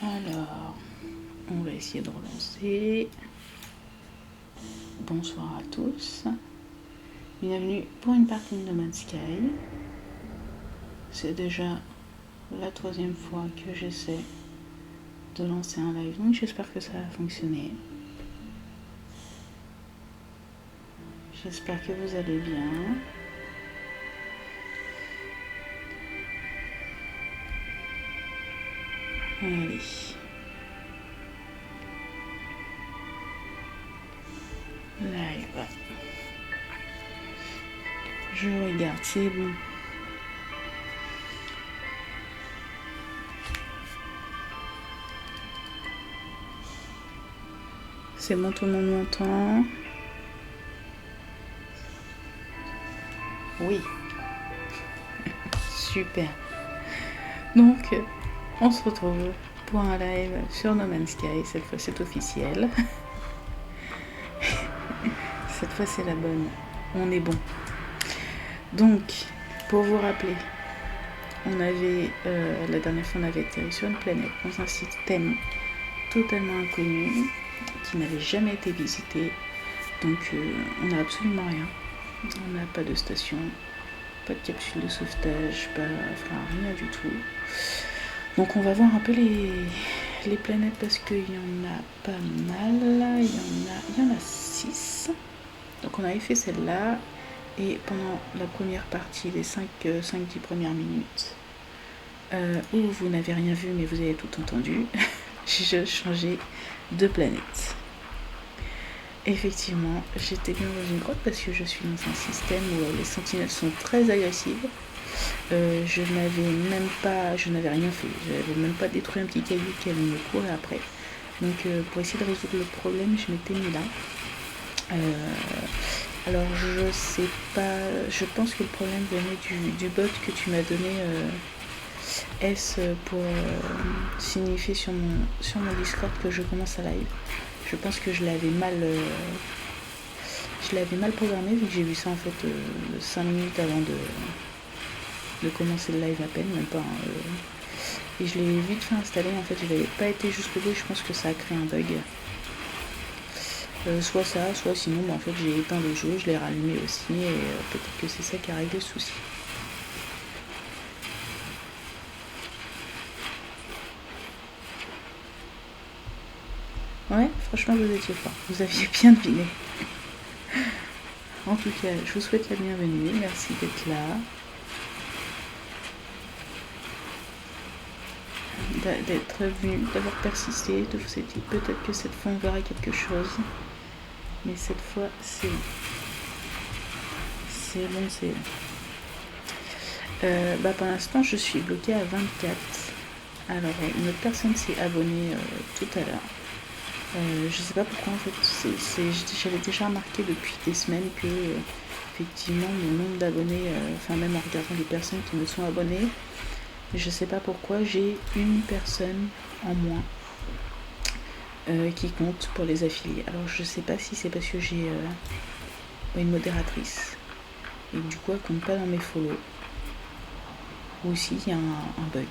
Alors, on va essayer de relancer. Bonsoir à tous. Bienvenue pour une partie de No Man's Sky. C'est déjà la 3e fois que j'essaie de lancer un live, donc j'espère que ça va fonctionner. J'espère que vous allez bien. Allez. Live. Je regarde, c'est bon. C'est bon, tout le monde m'entend? Oui. Super. Donc, on se retrouve pour un live sur No Man's Sky. Cette fois, c'est officiel. Cette fois, c'est la bonne. On est bon. Donc, pour vous rappeler, on avait, la dernière fois, on avait été sur une planète dans un système totalement inconnu, qui n'avait jamais été visité. Donc, on n'a absolument rien. On n'a pas de station, pas de capsule de sauvetage, rien du tout. Donc, on va voir un peu les planètes parce qu'il y en a pas mal. Il y en a 6. Donc, on avait fait celle-là. Et pendant la première partie, les 5-10 premières minutes, où vous n'avez rien vu mais vous avez tout entendu, j'ai changé de planète. Effectivement, j'étais bien dans une grotte parce que je suis dans un système où les sentinelles sont très agressives. Je n'avais rien fait, je n'avais même pas détruit un petit caillou qui allait me courir après. Donc pour essayer de résoudre le problème, je m'étais mis là. Alors je sais pas, je pense que le problème venait du bot que tu m'as donné, S, pour signifier sur mon Discord que je commence à live. Je pense que je l'avais mal programmé vu que j'ai vu ça en fait 5 minutes avant de commencer le live à peine, même pas. Et je l'ai vite fait installer, en fait je n'avais pas été jusqu'au bout, je pense que ça a créé un bug. Soit ça, soit sinon en fait j'ai éteint le jeu, je l'ai rallumé aussi et peut-être que c'est ça qui a réglé le souci. Ouais, franchement vous étiez fort, vous aviez bien deviné. En tout cas, je vous souhaite la bienvenue, merci d'être là. D'être venu, d'avoir persisté, de vous être dit peut-être que cette fois on verra quelque chose. Mais cette fois, c'est bon. C'est bon, c'est bon. Pour l'instant, je suis bloquée à 24. Alors, une autre personne s'est abonnée tout à l'heure. Je sais pas pourquoi, en fait. J'avais déjà remarqué depuis des semaines que, effectivement, mon nombre d'abonnés, même en regardant les personnes qui me sont abonnées, je sais pas pourquoi, j'ai une personne en moins qui compte pour les affiliés. Alors je sais pas si c'est parce que j'ai une modératrice et du coup elle compte pas dans mes follow ou si il y a un bug.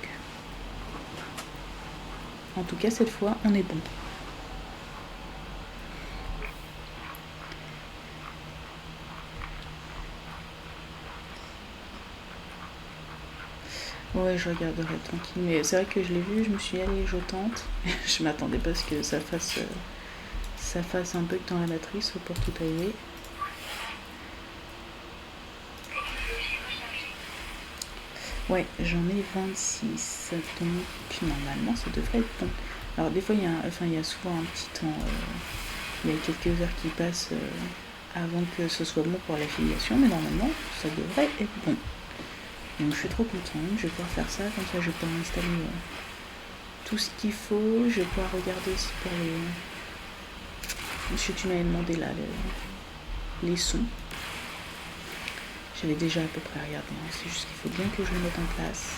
En tout cas cette fois on est bon. Ouais, je regarderai tranquille, mais c'est vrai que je l'ai vu, je me suis dit allez je tente. Je m'attendais pas à ce que ça fasse un bug dans la matrice pour tout arriver. Ouais, j'en ai 26, donc normalement ça devrait être bon. Alors des fois il y a souvent un petit temps, il y a quelques heures qui passent avant que ce soit bon pour l'affiliation, mais normalement ça devrait être bon. Donc je suis trop contente, je vais pouvoir faire ça, comme ça je vais pouvoir installer tout ce qu'il faut, je vais pouvoir regarder aussi pour les... Monsieur, tu m'avais demandé là, les sons. J'avais déjà à peu près regardé, hein. C'est juste qu'il faut bien que je le mette en place.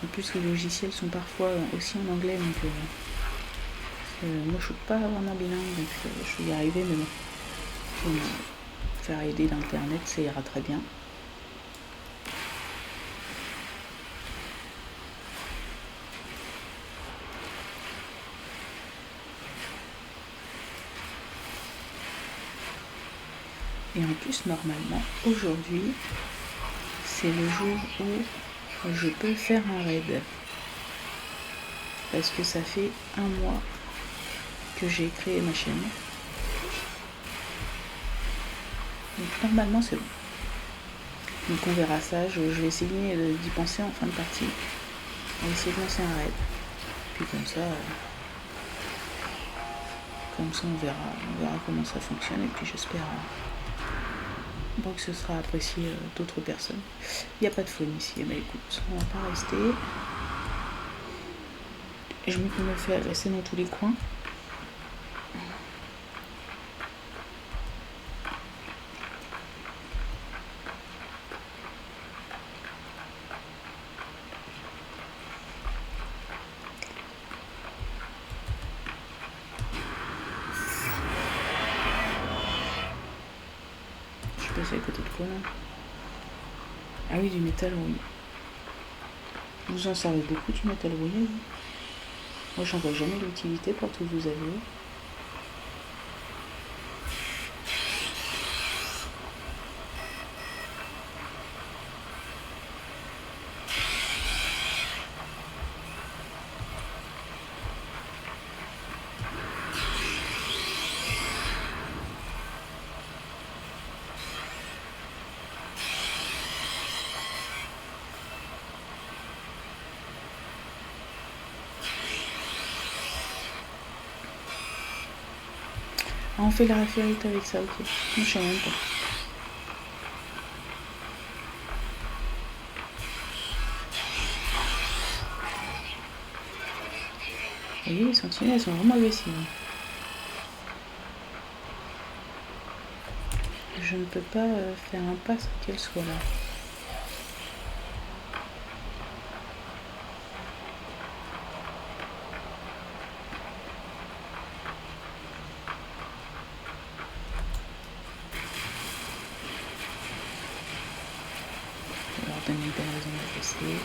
En plus les logiciels sont parfois aussi en anglais, donc moi je suis pas vraiment bilingue, donc je vais y arriver, mais bon. Faut me faire aider d'internet, ça ira très bien. Et en plus, normalement, aujourd'hui, c'est le jour où je peux faire un raid. Parce que ça fait 1 mois que j'ai créé ma chaîne. Donc normalement, c'est bon. Donc on verra ça. Je vais essayer d'y penser en fin de partie. On va essayer de lancer un raid. Puis comme ça on verra comment ça fonctionne. Et puis j'espère que ce sera apprécié d'autres personnes. Il n'y a pas de faune ici, mais écoute, on va pas rester. Et je me fais rester dans tous les coins. Je suis passée à côté de quoi là? Ah oui, du métal rouillé. Vous en savez beaucoup du métal rouillé? Moi, j'en vois jamais l'utilité pour tout vous avouer. Ah, on fait la raffairite avec ça, ok. Je sais même pas. Vous voyez, les sentinelles, elles sont vraiment agressives. Je ne peux pas faire un pas sans qu'elles soient là. Je vais leur donner une bonne raison d'agresser.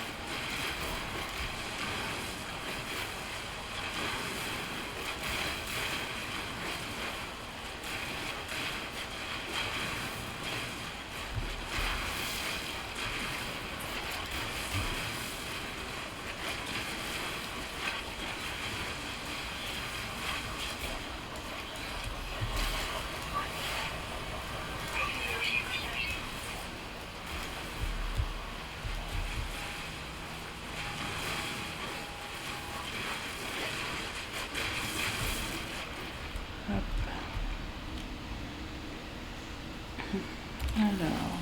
Alors,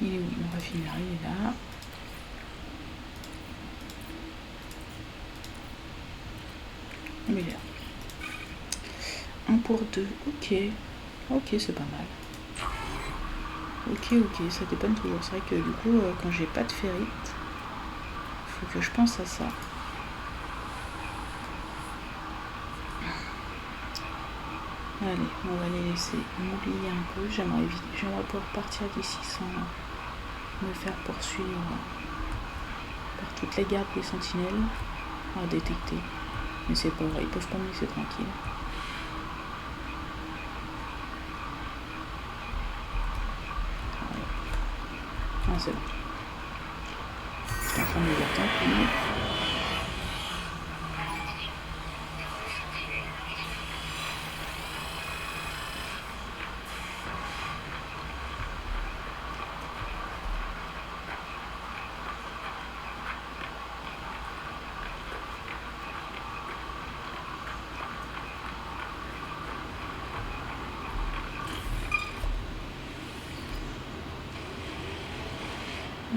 il est où mon raffineur? Il est là. Il est là. 1 pour 2, ok. Ok, c'est pas mal. Ok, ça dépanne toujours. C'est vrai que du coup, quand j'ai pas de ferrite, faut que je pense à ça. Allez, on va les laisser m'oublier un peu. J'aimerais pouvoir partir d'ici sans me faire poursuivre par toute la garde des sentinelles à détecter. Mais c'est pas vrai, ils peuvent pas me laisser tranquille. Ah, c'est bon. Je suis en train de me dire tant pis.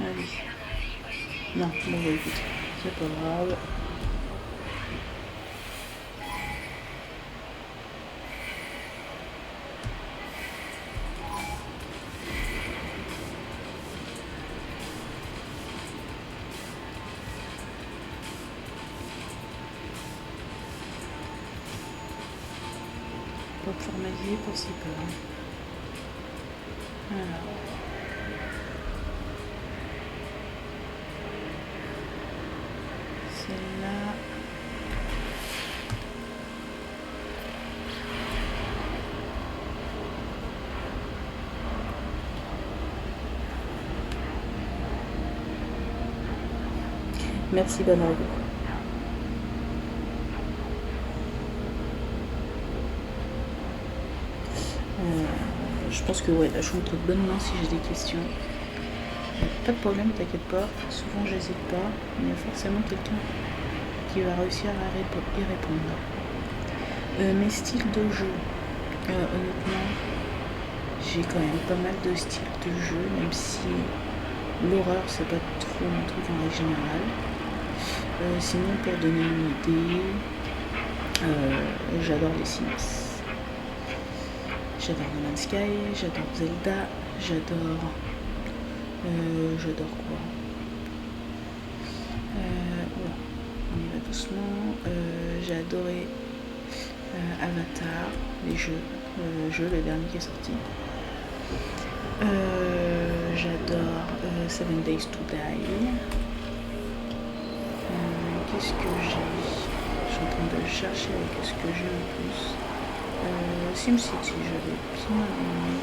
Allez. Non, bon bah écoute, c'est pas grave. Pop formalisé pour si peu. Alors. Celle-là. Merci Bernardo. Je pense que ouais, là je suis entre de bonnes mains si j'ai des questions. Pas de problème, t'inquiète pas. Souvent j'hésite pas, mais il y a forcément quelqu'un qui va réussir à y répondre. Mes styles de jeu, honnêtement, j'ai quand même pas mal de styles de jeu, même si l'horreur c'est pas trop mon truc en règle générale. Sinon, pour donner une idée, j'adore les Sims. J'adore No Man's Sky, j'adore Zelda, j'adore quoi, on y va doucement. J'ai adoré Avatar, les jeux, le dernier qui est sorti. J'adore 7 Days to Die. Qu'est-ce que j'ai? Je suis en train de chercher qu'est-ce que j'ai en plus. SimCity, j'avais bien aimé.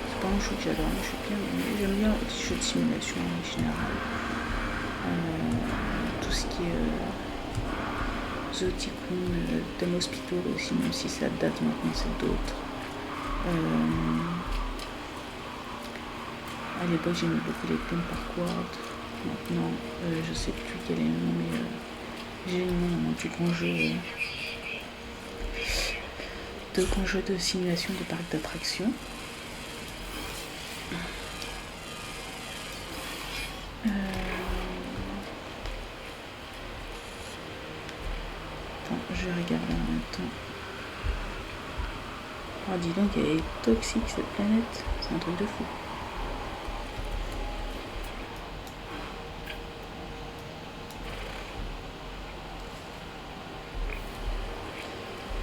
C'est pas un jeu que j'adore, mais je suis bien aimé. J'aime bien les jeux de simulation en général. Tout ce qui est The Tycoon, Theme Hospital aussi, même si ça date maintenant, c'est d'autres. À l'époque, j'aimais beaucoup les Theme Park World. Maintenant, je sais plus quel est le nom, mais j'ai le nom du grand jeu. De grands jeux de simulation de parcs d'attractions. Attends, je vais regarder en même temps. Oh, dis donc, elle est toxique cette planète. C'est un truc de fou.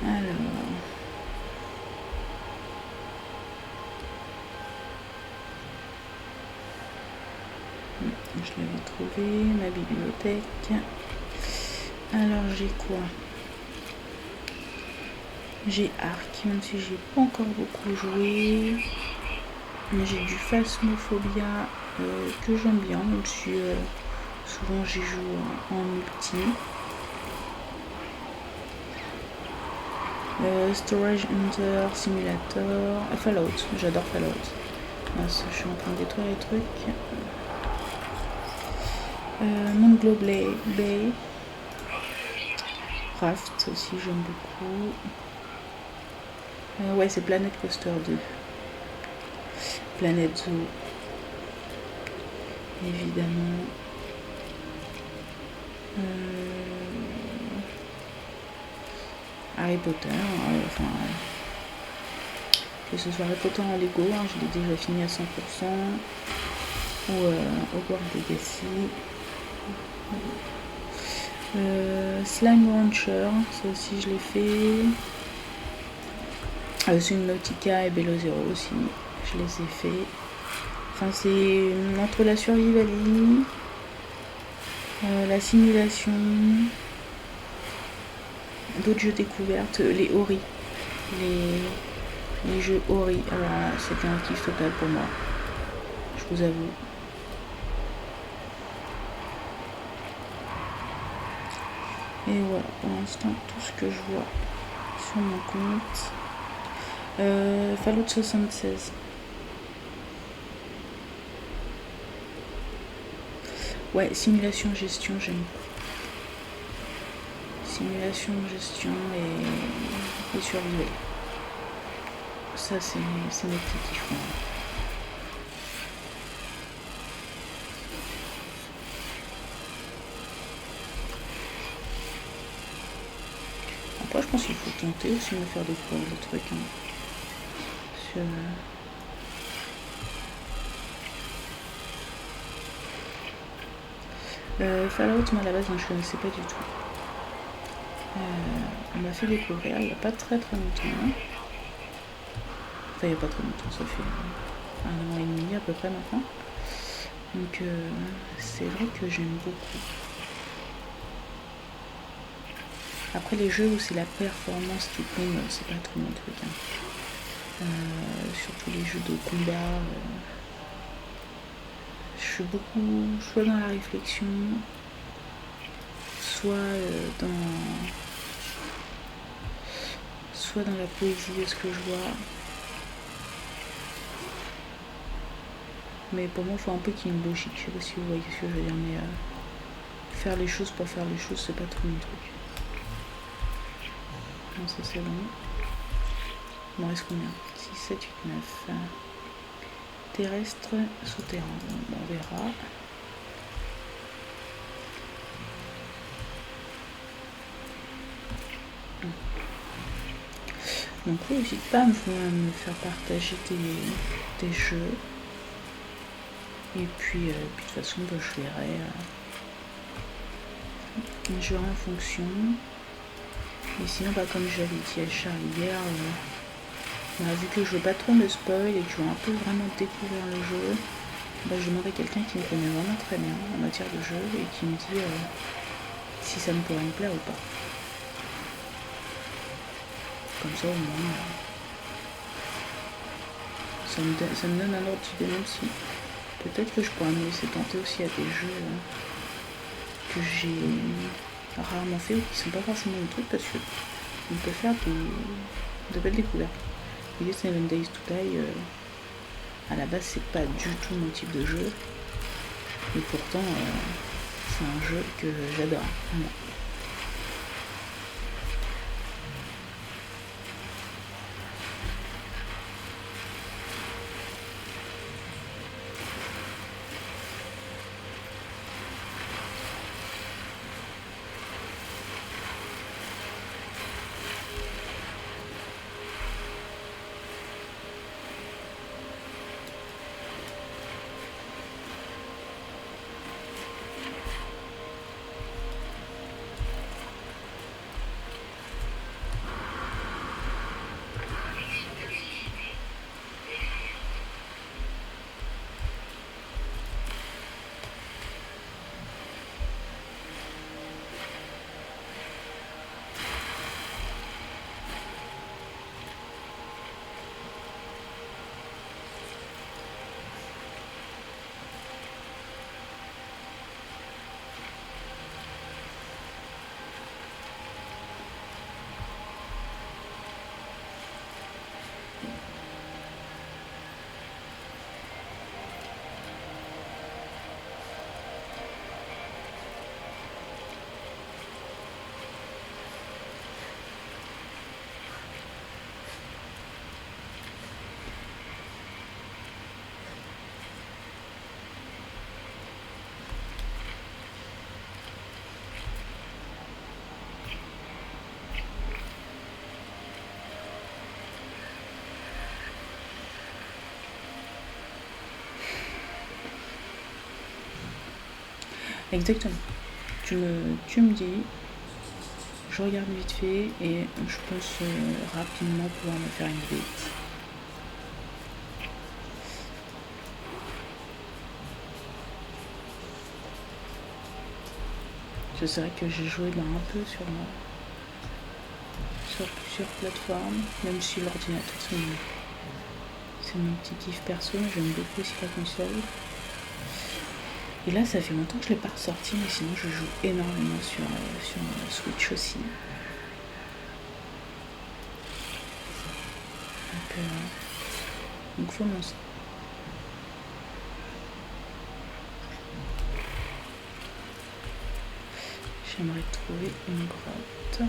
Alors. Je l'avais trouvé, ma bibliothèque. Alors j'ai quoi? J'ai Ark, même si j'ai pas encore beaucoup joué. Mais j'ai du Phasmophobia que j'aime bien, même si souvent j'y joue en multi. Storage Hunter, Simulator, Fallout, j'adore Fallout. Mince, je suis en train de détruire les trucs. Moonglow Bay, Raft aussi j'aime beaucoup. Ouais, c'est Planet Coaster 2. Planet Zoo, évidemment. Harry Potter, enfin, que ce soit Harry Potter en Lego, je l'ai déjà fini à 100%, ou Hogwarts Legacy. Slime Rancher, ça aussi je l'ai fait. Subnautica et Below Zero aussi, je les ai fait. Enfin, c'est entre la survivalie, la simulation, d'autres jeux découvertes, les Ori, les jeux Ori. Alors là, c'était un kiff total pour moi, je vous avoue. Et voilà, pour l'instant, tout ce que je vois sur mon compte. Fallout 76. Ouais, simulation, gestion, j'aime. Simulation, gestion et survival. Ça, c'est mes petits kiffs. Après, je pense qu'il faut tenter aussi de me faire découvrir des trucs. Hein. Fallout, moi à la base, je ne connaissais pas du tout. On m'a fait découvrir il n'y a pas très longtemps. Enfin, il n'y a pas très longtemps, ça fait 1 an et demi à peu près maintenant. Donc, c'est vrai que j'aime beaucoup. Après, les jeux où c'est la performance qui prime, c'est pas trop mon truc. Hein. Surtout les jeux de combat. Je suis beaucoup soit dans la réflexion, soit dans la poésie de ce que je vois. Mais pour moi, il faut un peu qu'il y ait une logique. Je sais pas si vous voyez ce que je veux dire, mais faire les choses pour faire les choses, c'est pas trop mon truc. Non, ça c'est bon. Il m'en reste combien? 6, 7, 8, 9. Terrestre, souterrain. Bon, on verra. Donc oui, n'hésite pas à me faire partager tes jeux. Et puis, de toute façon, je verrai. Je verrai en fonction. Et sinon, comme j'avais dit à Charlie hier, vu que je veux pas trop me spoil et que je veux un peu vraiment découvrir le jeu, je demande à quelqu'un qui me connaît vraiment très bien en matière de jeu et qui me dit si ça me pourrait me plaire ou pas. Comme ça, au moins, ça me donne un ordre d'idée, même si peut-être que je pourrais me laisser tenter aussi à des jeux que j'ai rarement fait ou qui sont pas forcément le truc, parce que on peut faire de belles découvertes. L'idée, c'est 7 Days to Die. À la base, c'est pas du tout mon type de jeu, et pourtant, c'est un jeu que j'adore. Vraiment. Exactement. Tu me dis, je regarde vite fait et je pense rapidement pouvoir me faire une idée. C'est vrai que j'ai joué un peu sur plusieurs plateformes, même si l'ordinateur c'est mon petit kiff perso, j'aime beaucoup aussi la console. Et là, ça fait longtemps que je ne l'ai pas ressorti, mais sinon je joue énormément sur Switch aussi. Donc faut lancer. J'aimerais trouver une grotte.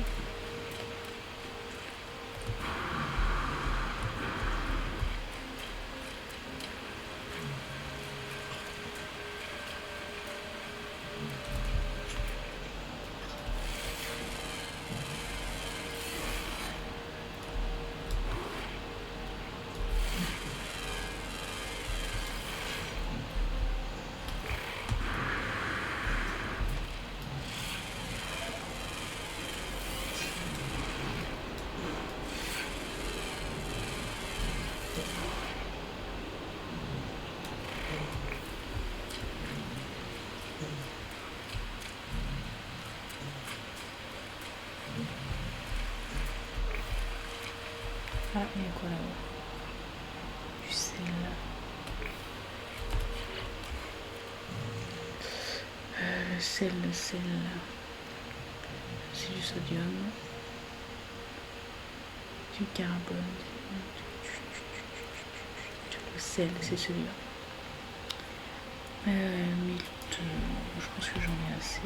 Ah, il y a quoi là-haut? Du sel. sel, c'est du sodium, du carbone, le sel, c'est celui-là. Je pense que j'en ai assez.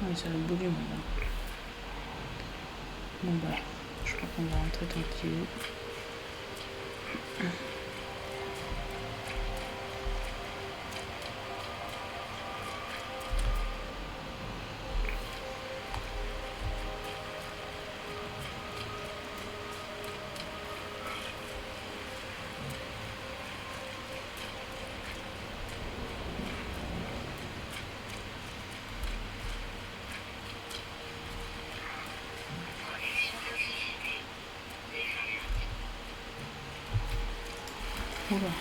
Oui, c'est le bout du monde. Hein. Bon bah, je crois qu'on va rentrer tranquille. Oula.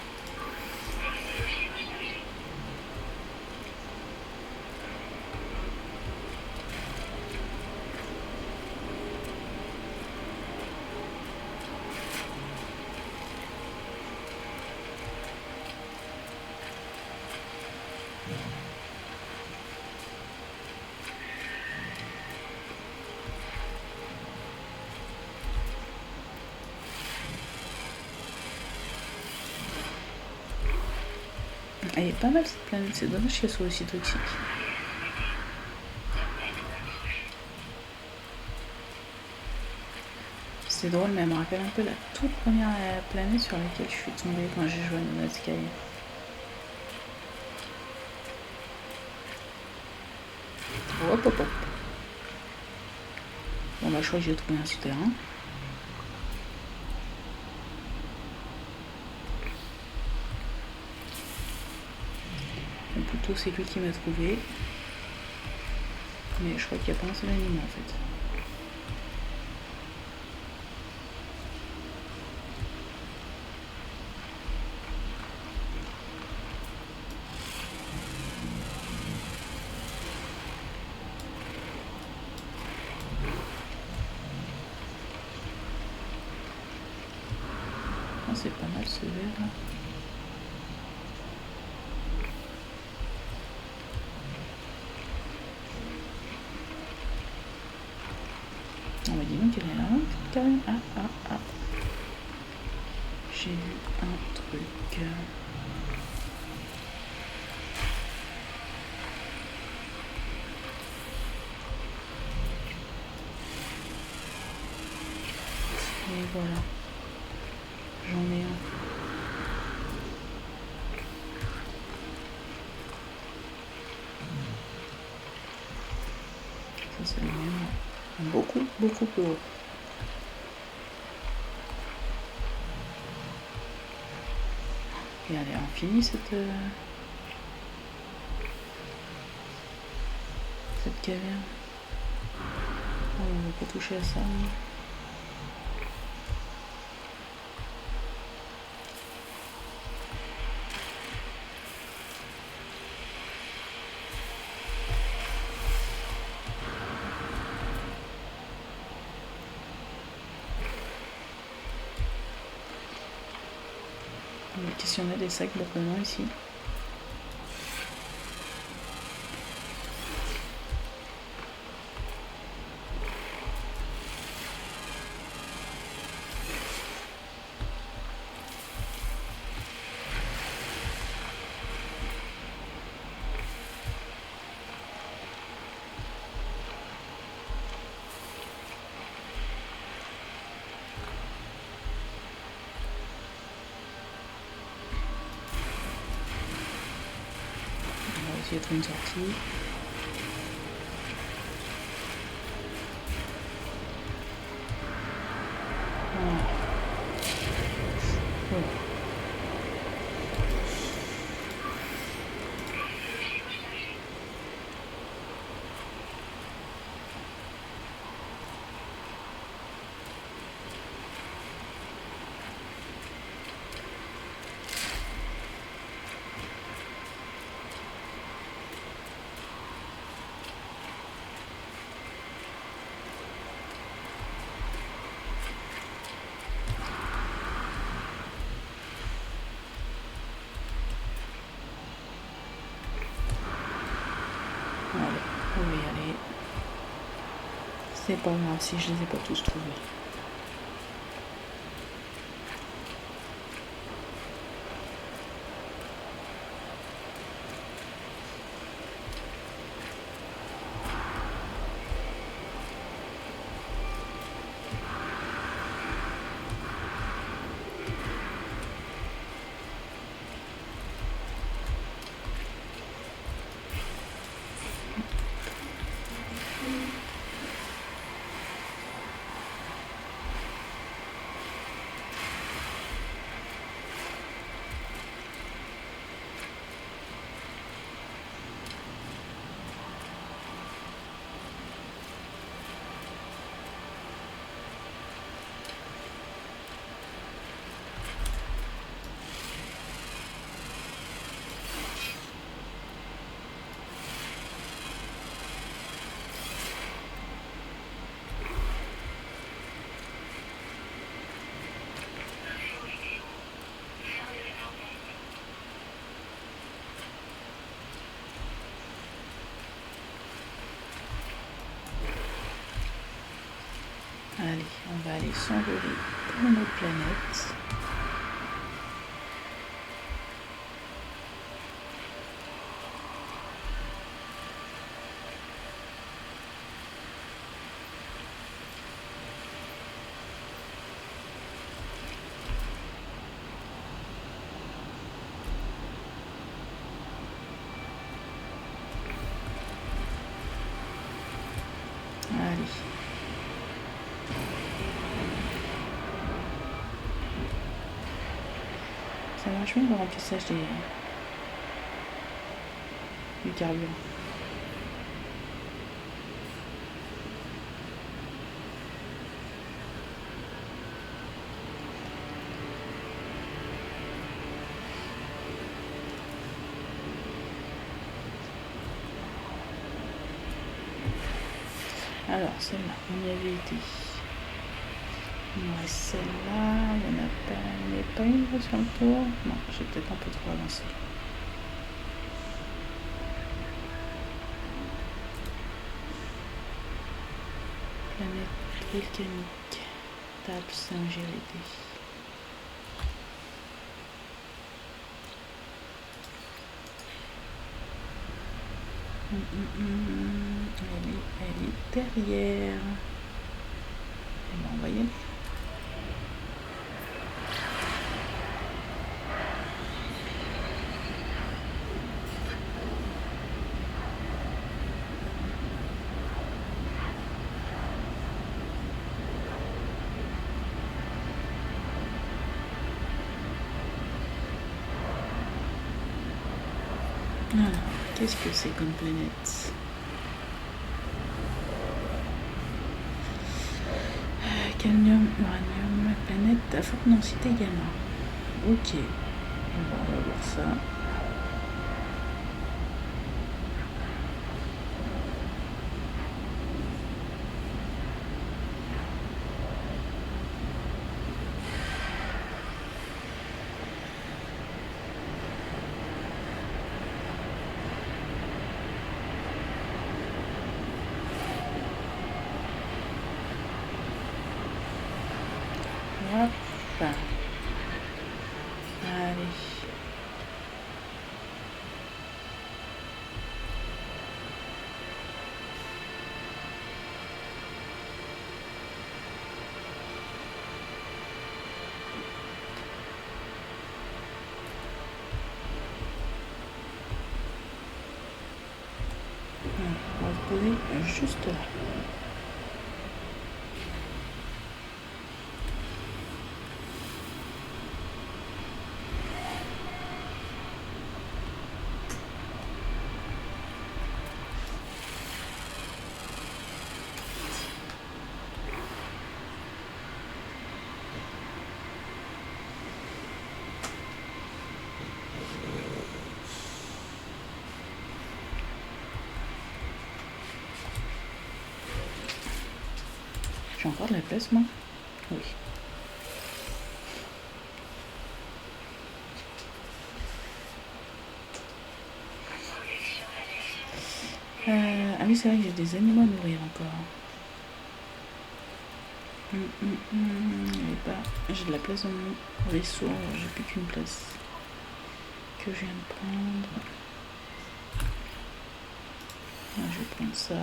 Elle est pas mal cette planète, c'est dommage qu'elle soit aussi toxique. C'est drôle, mais elle me rappelle un peu la toute première planète sur laquelle je suis tombée quand j'ai joué à No Man's Sky. Hop hop hop. Bon bah je crois que j'ai trouvé un souterrain. Ou plutôt c'est lui qui m'a trouvé. Mais je crois qu'il n'y a pas un seul animal en fait. Ah, c'est pas mal ce verre là. On va dire qu'il est là, quand même. Ah. J'ai vu un truc. Et voilà. J'en ai un. Ça c'est le même. Beaucoup plus haut. Et elle est infinie cette caverne. Oh, on va pas toucher à ça. qu'est-ce qu'il y en a des sacs bourdonnants ici? On va essayer de trouver une sortie. Voilà. Voilà. Allez, on va y aller. C'est pas grave si je les ai pas tous trouvés. Allez, on va aller s'envoler pour notre planète. Allez. Ça marche bien le remplissage du carburant. Alors, celle-là, on y avait été. Il me reste celle-là, il n'y en a pas, il n'y a pas une là sur le tour. Non, j'ai peut-être un peu trop avancé. Planète volcanique, table Saint-Gérédé. Elle est derrière. Et ben, on va y aller. Alors, qu'est-ce que c'est comme planète? Cadmium, uranium, planète à forte densité gamma. Ok, on va voir ça. Hop. Allez. On va se poser juste là. J'ai encore de la place, moi? Oui. Ah oui, c'est vrai que j'ai des animaux à nourrir encore. J'ai de la place dans mon vaisseau, j'ai plus qu'une place que je viens de prendre. Je vais prendre ça.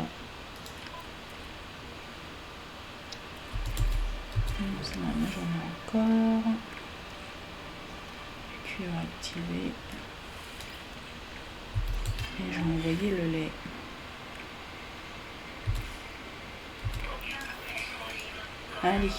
Ça, là, j'en ai encore. Cuir activé. Et je vais envoyer le lait. Allez.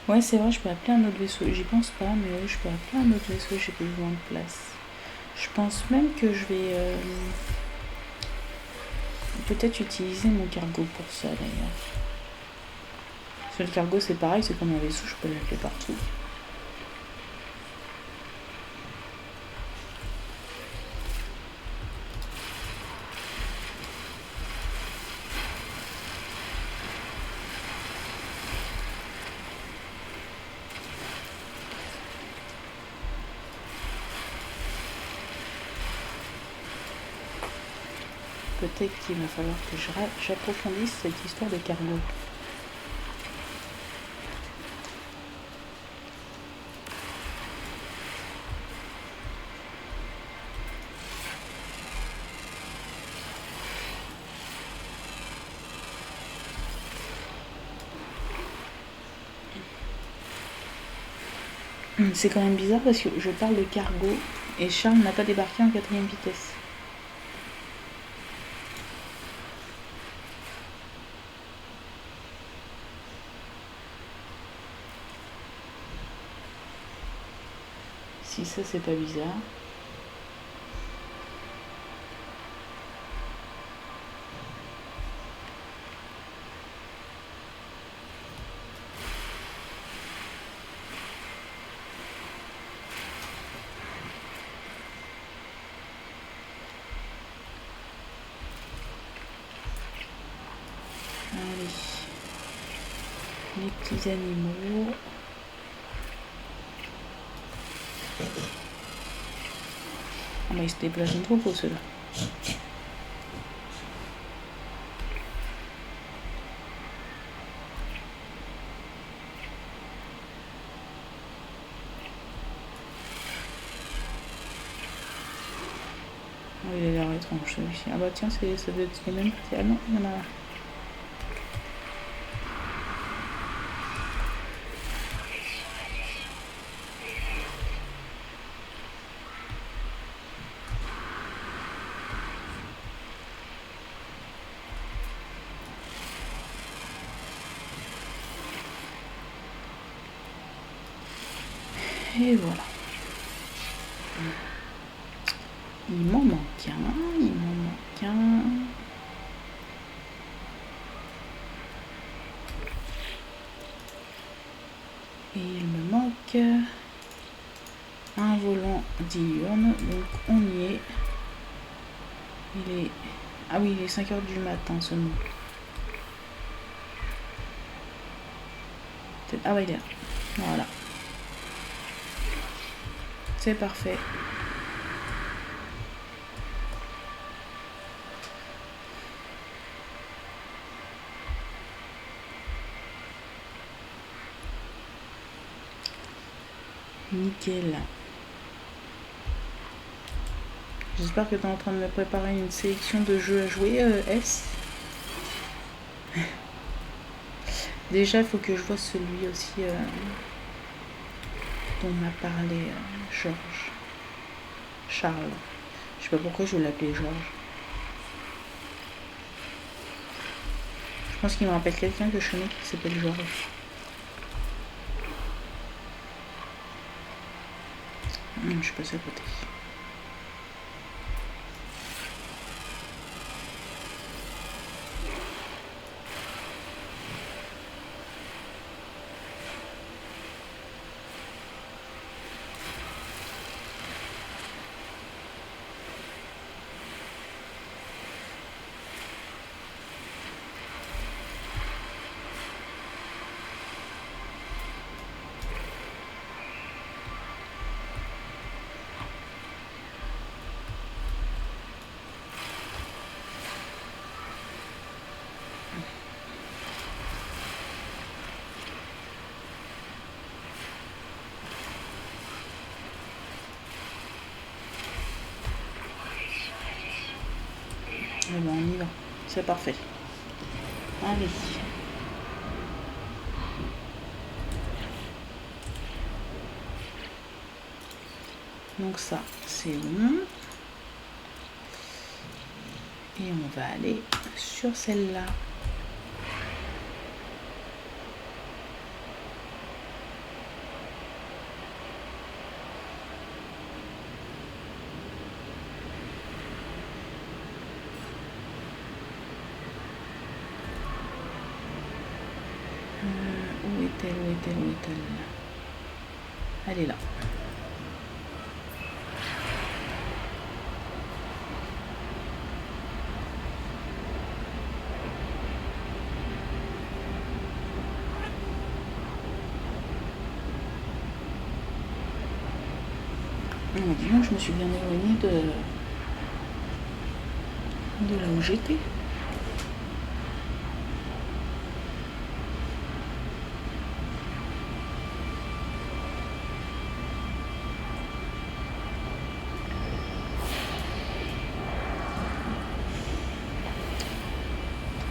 Ouais, c'est vrai, je peux appeler un autre vaisseau. J'y pense pas, mais oui, je peux appeler un autre vaisseau, j'ai plus besoin de place. Je pense même que je vais peut-être utiliser mon cargo pour ça, d'ailleurs. Parce que le cargo, c'est pareil, c'est comme un vaisseau, je peux l'appeler partout. Peut-être qu'il va falloir que j'approfondisse cette histoire de cargo. C'est quand même bizarre parce que je parle de cargo et Charles n'a pas débarqué en 4ème vitesse. Si ça c'est pas bizarre. Allez. Les petits animaux. Ah bah ils se déplacent trop pour ceux-là. Oh, il a l'air étrange celui-ci. Ah bah tiens, ça doit être les mêmes. Ah non, il y en a. Et voilà. Il m'en manque un, il m'en manque un. Et il me manque un volant diurne, donc on y est. Il est... Ah oui, il est 5 h du matin seulement. Ah bah il est là. Voilà. C'est parfait. Nickel. J'espère que tu es en train de me préparer une sélection de jeux à jouer, S. Déjà, il faut que je vois celui aussi dont m'a parlé Georges. Charles. Je sais pas pourquoi je veux l'appeler Georges. Je pense qu'il me rappelle quelqu'un que je connais qui s'appelle Georges. Je suis passée à côté. Eh ben on y va, c'est parfait. Allez. Donc ça, c'est bon. Et on va aller sur celle-là. Où est-elle? Où est-elle? Où est-elle? Elle est là. Dis-moi, je me suis bien éloignée de là où j'étais.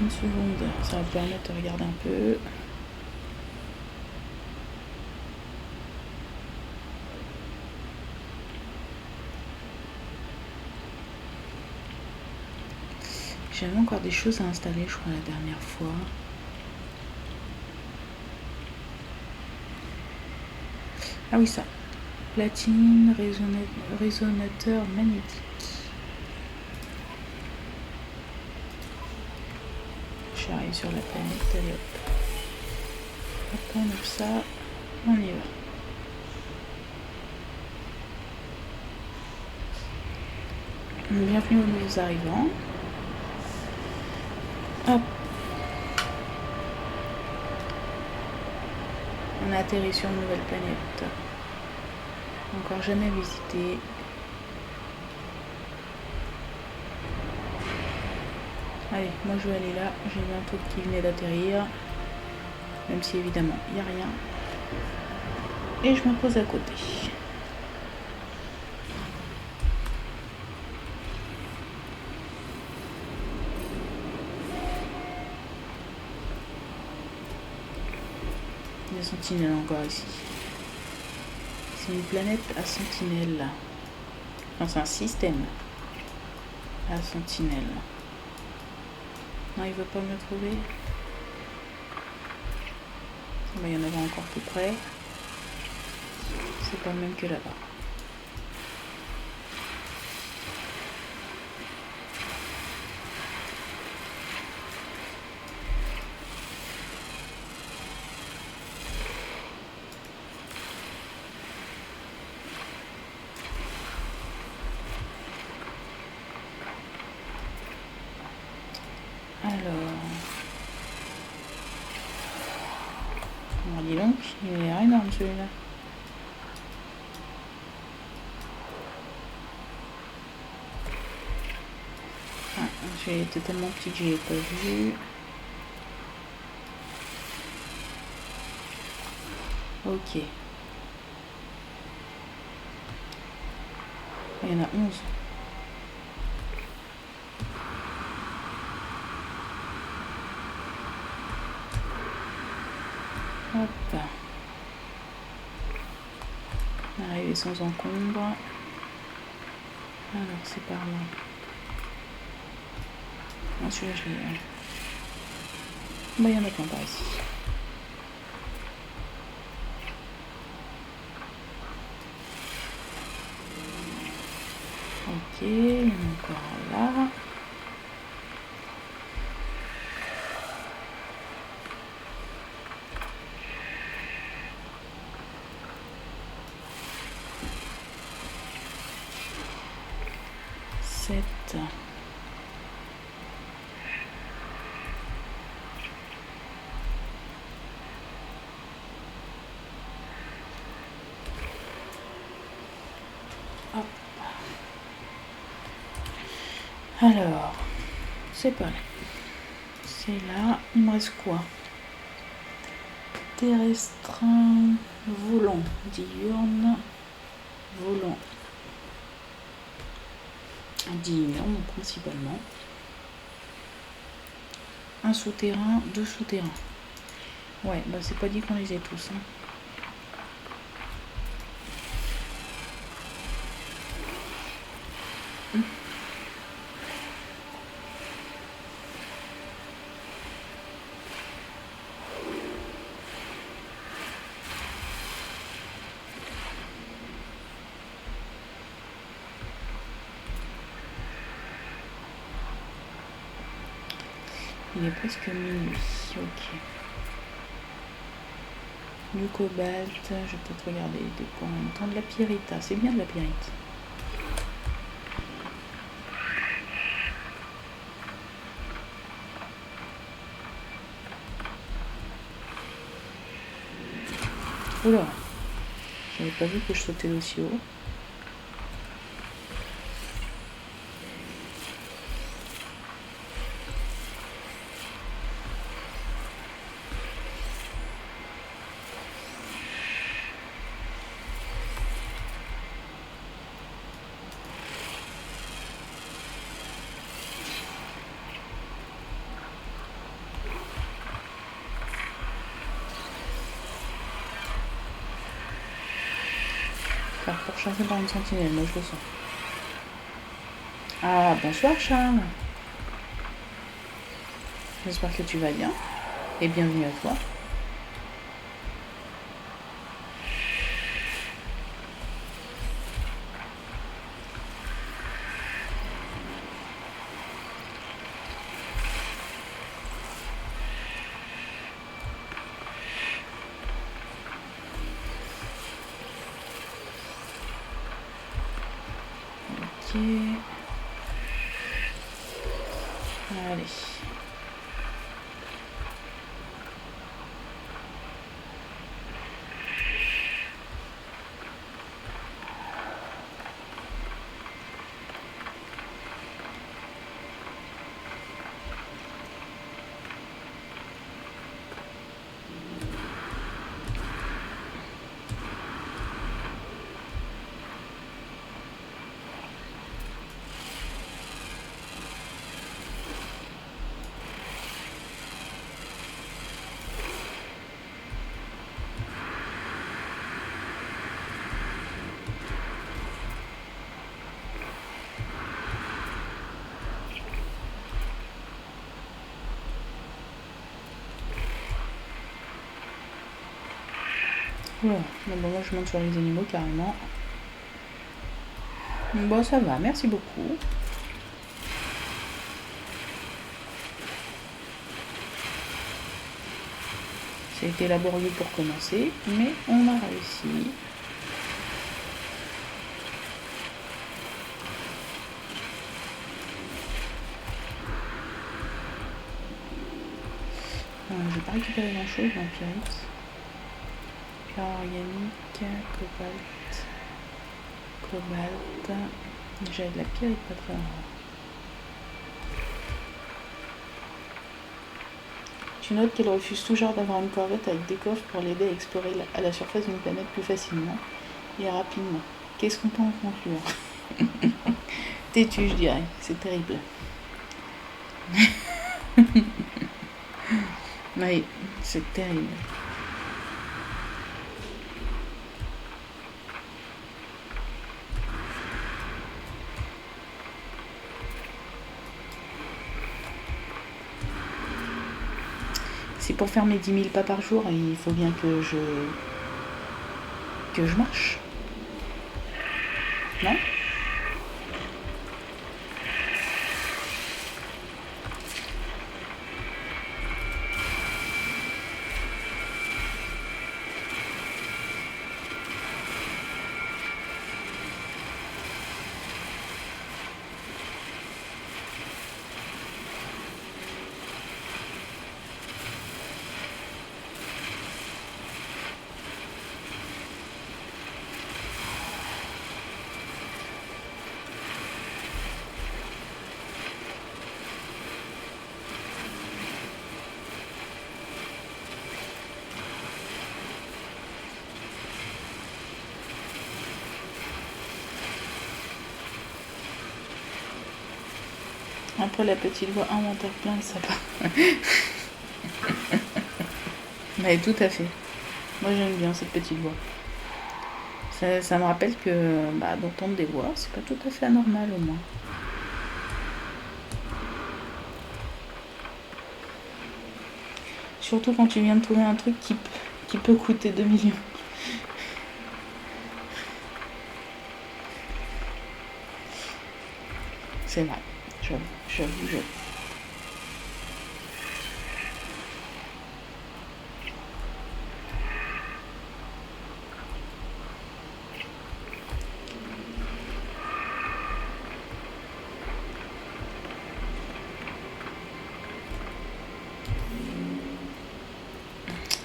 Une seconde, ça va me permettre de regarder un peu. J'avais encore des choses à installer, je crois, la dernière fois. Ah oui, ça. Platine, résonateur magnétique. J'arrive sur la planète, allez hop. Hop, on ouvre ça, on y va. Bienvenue aux nouveaux arrivants. Hop. On a atterri sur une nouvelle planète. Encore jamais visitée. Allez, moi je vais aller là. J'ai vu un truc qui venait d'atterrir. Même si évidemment il n'y a rien. Et je me pose à côté. Des sentinelles encore ici. C'est une planète à sentinelles. Enfin, c'est un système à sentinelles. Non, il veut pas me trouver. Il y en avait encore plus près. C'est pas le même que là-bas. Alors, dis donc, il est énorme celui-là. Ah, celui-là était tellement petit que je l'ai pas vu. Ok. Il y en a 11. Hop. Arriver sans encombre. Alors, c'est par là. Ah, celui-là, je l'ai. Bah, il y en a plein par ici. Ok, il y en a encore là. Hop. Alors, c'est pas là. C'est là. Il me reste quoi? Terrestre, volant, diurne, volant, diurne principalement. Un souterrain, 2 souterrains. Ouais, bah c'est pas dit qu'on les ait tous. Hein. Il est presque minuit, ok. Du cobalt, je vais peut-être regarder des points en même temps. De la pyrite, c'est bien de la pyrite. Oula, j'avais pas vu que je sautais aussi haut. Pour chasser par une sentinelle, moi je le sens. Ah, bonsoir Charles. J'espère que tu vas bien. Et bienvenue à toi. Ok. Allez. Voilà. Bon, moi je monte sur les animaux carrément. Bon, ça va, merci beaucoup. Ça a été laborieux pour commencer, mais on a réussi. Je vais pas récupérer grand chose dans Pyrite. Pierre organique, cobalt. J'avais de la pyrite pas très loin. Tu notes qu'elle refuse toujours d'avoir une corvette avec des coffres pour l'aider à explorer à la surface d'une planète plus facilement et rapidement. Qu'est-ce qu'on peut en conclure? Têtu, je dirais. C'est terrible. Oui, c'est terrible. C'est pour faire mes 10 000 pas par jour et il faut bien que je marche. Non? Après la petite voix inventaire plein de sapin. Mais tout à fait. Moi j'aime bien cette petite voix. Ça me rappelle que d'entendre des voix, c'est pas tout à fait anormal au moins. Surtout quand tu viens de trouver un truc qui peut coûter 2 millions. C'est vrai, j'avoue.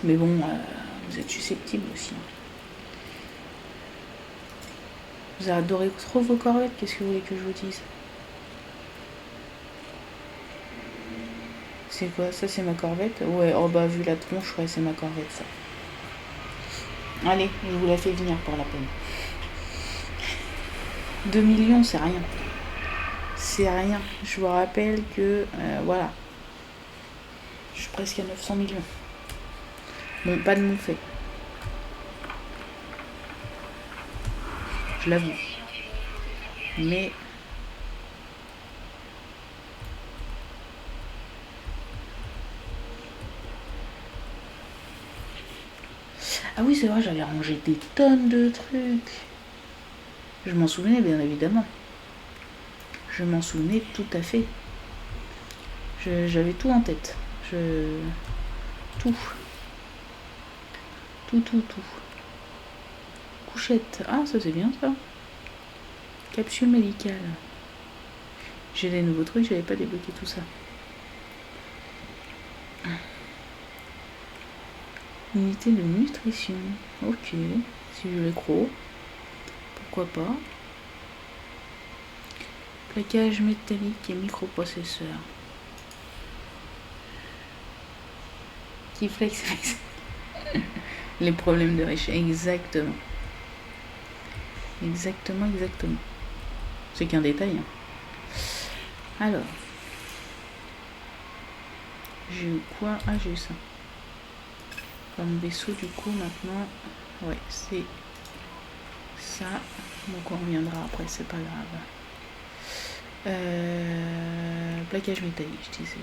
Mais bon, vous êtes susceptible aussi. Vous adorez trop vos corvettes, qu'est-ce que vous voulez que je vous dise? C'est quoi? Ça, c'est ma corvette? Ouais, oh bah, vu la tronche, ouais, c'est ma corvette, ça. Allez, je vous la fais venir pour la peine. 2 millions, c'est rien. C'est rien. Je vous rappelle que, voilà. Je suis presque à 900 millions. Bon, pas de mon fait. Je l'avoue. Mais... Ah oui, c'est vrai, j'avais rangé des tonnes de trucs. Je m'en souvenais, bien évidemment. Je m'en souvenais tout à fait. J'avais tout en tête. Tout. Tout. Couchette. Ah, ça c'est bien ça. Capsule médicale. J'ai des nouveaux trucs, j'avais pas débloqué tout ça. Unité de nutrition. Ok. Si je l'écro. Pourquoi pas. Plaquage métallique et microprocesseur. Qui flex. Les problèmes de riches. Exactement. C'est qu'un détail. Alors. J'ai eu quoi? Ah, j'ai eu ça. Comme vaisseau, du coup, maintenant. Ouais, c'est ça. Donc on reviendra après, c'est pas grave. Plaquage métallique, je disais.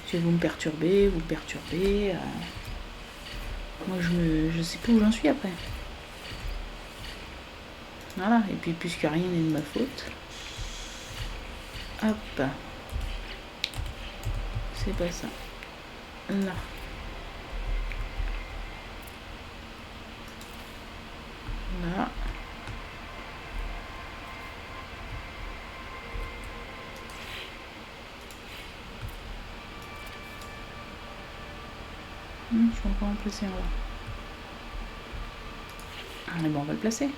Si vous me perturbez, Moi, je sais plus où j'en suis après. Voilà, et puis puisque rien n'est de ma faute, hop, c'est pas ça. Là. Là. Je vais encore en placer un là. Allez, bon, on va le placer.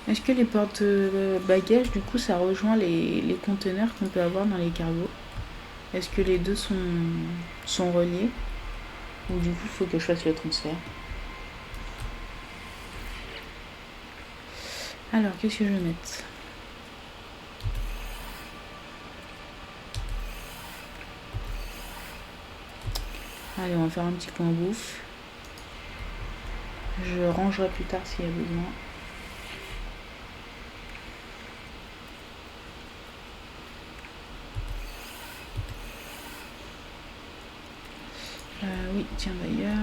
Est-ce que les porte-bagages, du coup, ça rejoint les conteneurs qu'on peut avoir dans les cargos? Est-ce que les deux sont reliés? Ou du coup, il faut que je fasse le transfert? Alors, qu'est-ce que je vais mettre? Allez, on va faire un petit coin bouffe. Je rangerai plus tard s'il y a besoin. Oui, tiens d'ailleurs.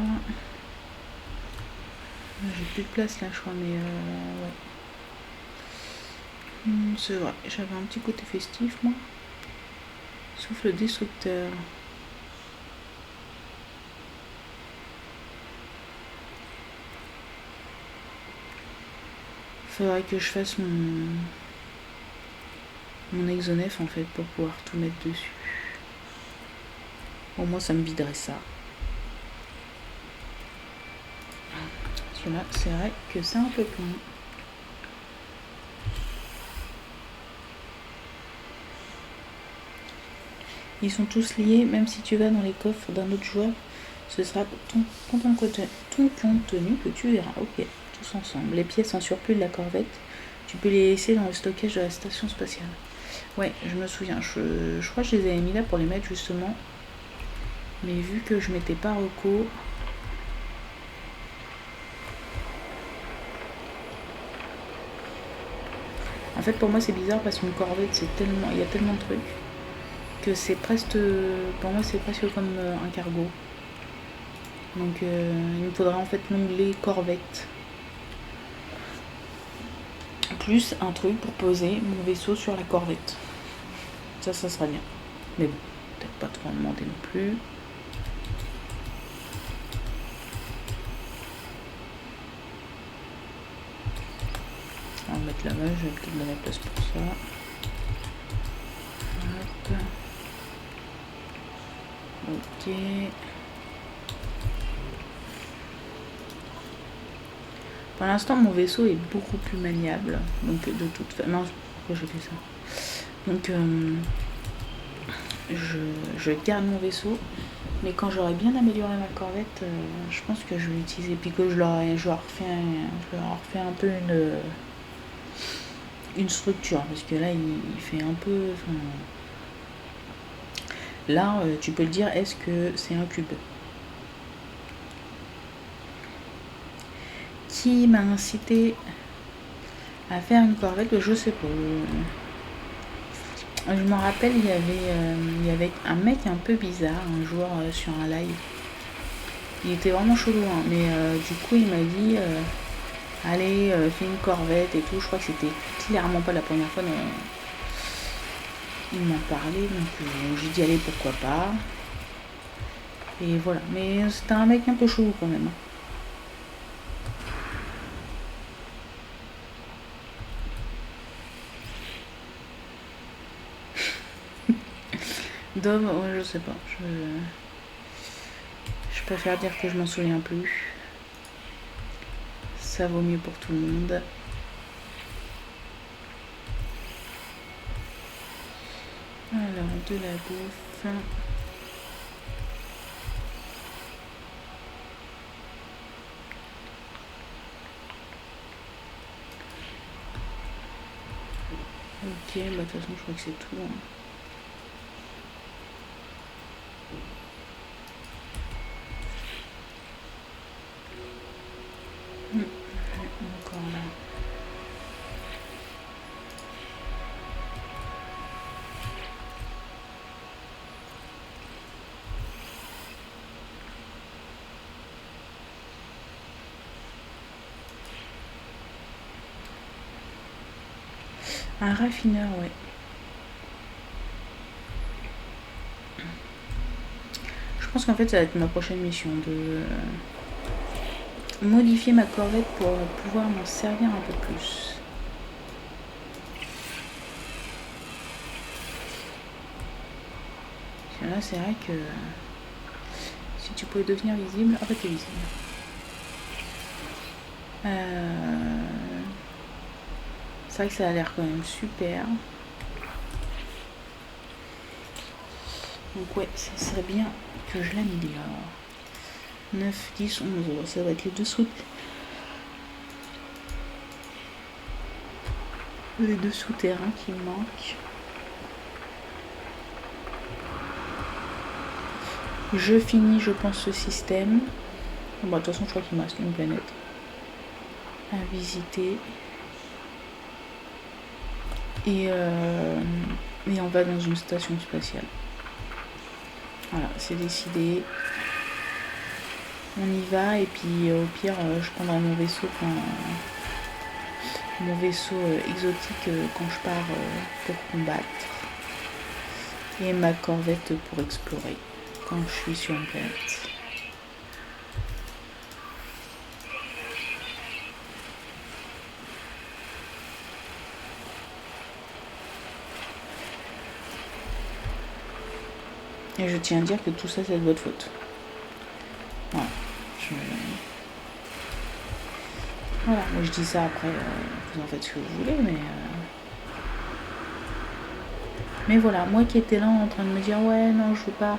J'ai plus de place là, je crois, mais ouais. C'est vrai, j'avais un petit côté festif, moi. Souffle destructeur. Faudrait que je fasse mon exonef en fait pour pouvoir tout mettre dessus. Au moins ça me viderait ça. Parce que là, c'est vrai que c'est un peu plein. Ils sont tous liés, même si tu vas dans les coffres d'un autre joueur, ce sera ton contenu que tu verras. Ok, tous ensemble. Les pièces en surplus de la corvette, tu peux les laisser dans le stockage de la station spatiale. Ouais, je me souviens. Je crois que je les avais mis là pour les mettre justement. Mais vu que je m'étais pas reco. En fait, pour moi, c'est bizarre parce qu'une corvette, il y a tellement de trucs que c'est presque, pour moi, c'est presque comme un cargo. Donc, il me faudra en fait l'onglet corvette. Plus un truc pour poser mon vaisseau sur la corvette. Ça sera bien. Mais bon, peut-être pas trop en demander non plus. On va mettre là-bas, je vais peut-être de la place pour ça. Hop. Ok. Pour l'instant, mon vaisseau est beaucoup plus maniable. Donc, de toute façon. Non, pourquoi j'ai fait ça? Donc, je garde mon vaisseau. Mais quand j'aurai bien amélioré ma corvette, je pense que je vais l'utiliser. Puis que je leur refais un peu une structure. Parce que là, il fait un peu. Là, tu peux le dire, est-ce que c'est un cube? Qui m'a incité à faire une corvette? Je sais pas. Je m'en rappelle, il y avait un mec un peu bizarre un jour sur un live. Il était vraiment chelou, hein, mais du coup il m'a dit allez, fais une corvette et tout. Je crois que c'était clairement pas la première fois dont il m'en parlait, donc j'ai dit allez, pourquoi pas. Et voilà, mais c'était un mec un peu chelou quand même. Dove, ouais, je sais pas. Je préfère dire que je m'en souviens plus. Ça vaut mieux pour tout le monde. Alors, de la bouffe. Ok, bah de toute façon, je crois que c'est tout. Hein. encore là. Un raffineur, ouais. Je pense qu'en fait ça va être ma prochaine mission de modifier ma corvette pour pouvoir m'en servir un peu plus. Parce que là c'est vrai que si tu pouvais devenir visible, ah bah t'es visible. C'est vrai que ça a l'air quand même super. Donc ouais, ça serait bien que je l'améliore. 9, 10, 11, ça va être les dessous. Les deux souterrains qui me manquent. Je finis, je pense, ce système. Bon, de toute façon, je crois qu'il me reste une planète à visiter. Et on va dans une station spatiale. Voilà, c'est décidé. On y va et puis au pire, je prendrai mon vaisseau exotique quand je pars pour combattre. Et ma corvette pour explorer quand je suis sur une planète. Et je tiens à dire que tout ça, c'est de votre faute. Voilà. Voilà, moi je dis ça après, vous en faites ce que vous voulez, mais voilà, moi qui étais là en train de me dire, ouais, non, je veux pas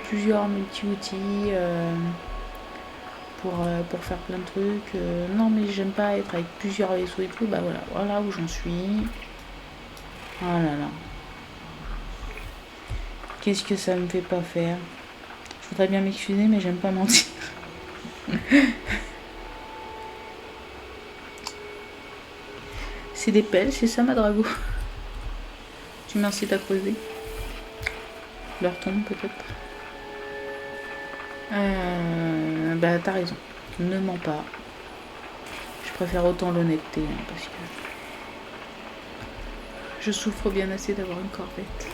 plusieurs multi-outils pour faire plein de trucs. Non, mais j'aime pas être avec plusieurs vaisseaux et tout, bah voilà où j'en suis. Oh là là. Qu'est-ce que ça me fait pas faire? Je voudrais bien m'excuser, mais j'aime pas mentir. C'est des pelles, c'est ça, ma drago? Tu m'incites à creuser. Leur tombe, peut-être. Bah, t'as raison. Ne mens pas. Je préfère autant l'honnêteté, hein, parce que je souffre bien assez d'avoir une corvette.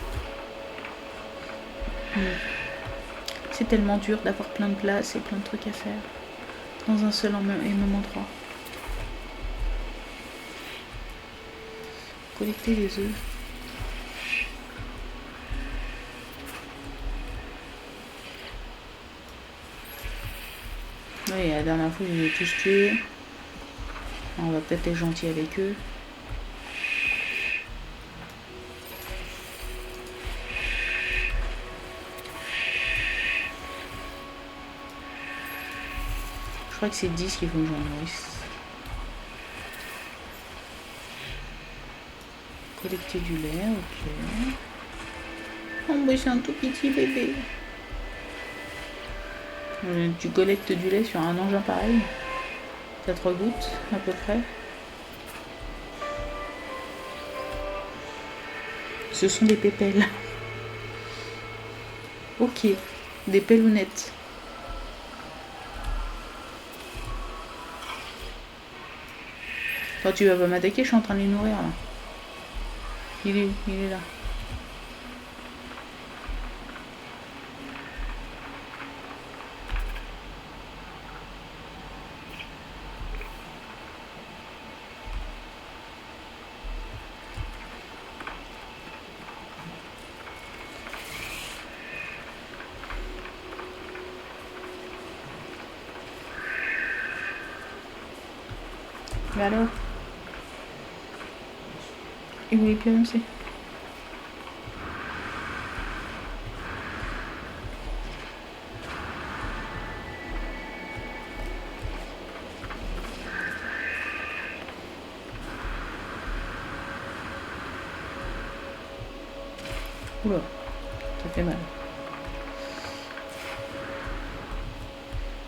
C'est tellement dur d'avoir plein de place et plein de trucs à faire dans un seul et même endroit. Collecter les œufs. Oui, la dernière fois, je les ai tous tués. On va peut-être être gentil avec eux. Je crois que c'est 10 qu'il faut que j'en nourrisse. Collecter du lait, ok. Oh, mais c'est un tout petit bébé. Tu collectes du lait sur un engin pareil. T'as 3 gouttes, à peu près. Ce sont des pépelles. Ok, des pellounettes. Toi, tu vas pas m'attaquer, je suis en train de les nourrir là. Il est où? Il est là. Mais alors? Il voulait plus avancer. Oula, ça fait mal.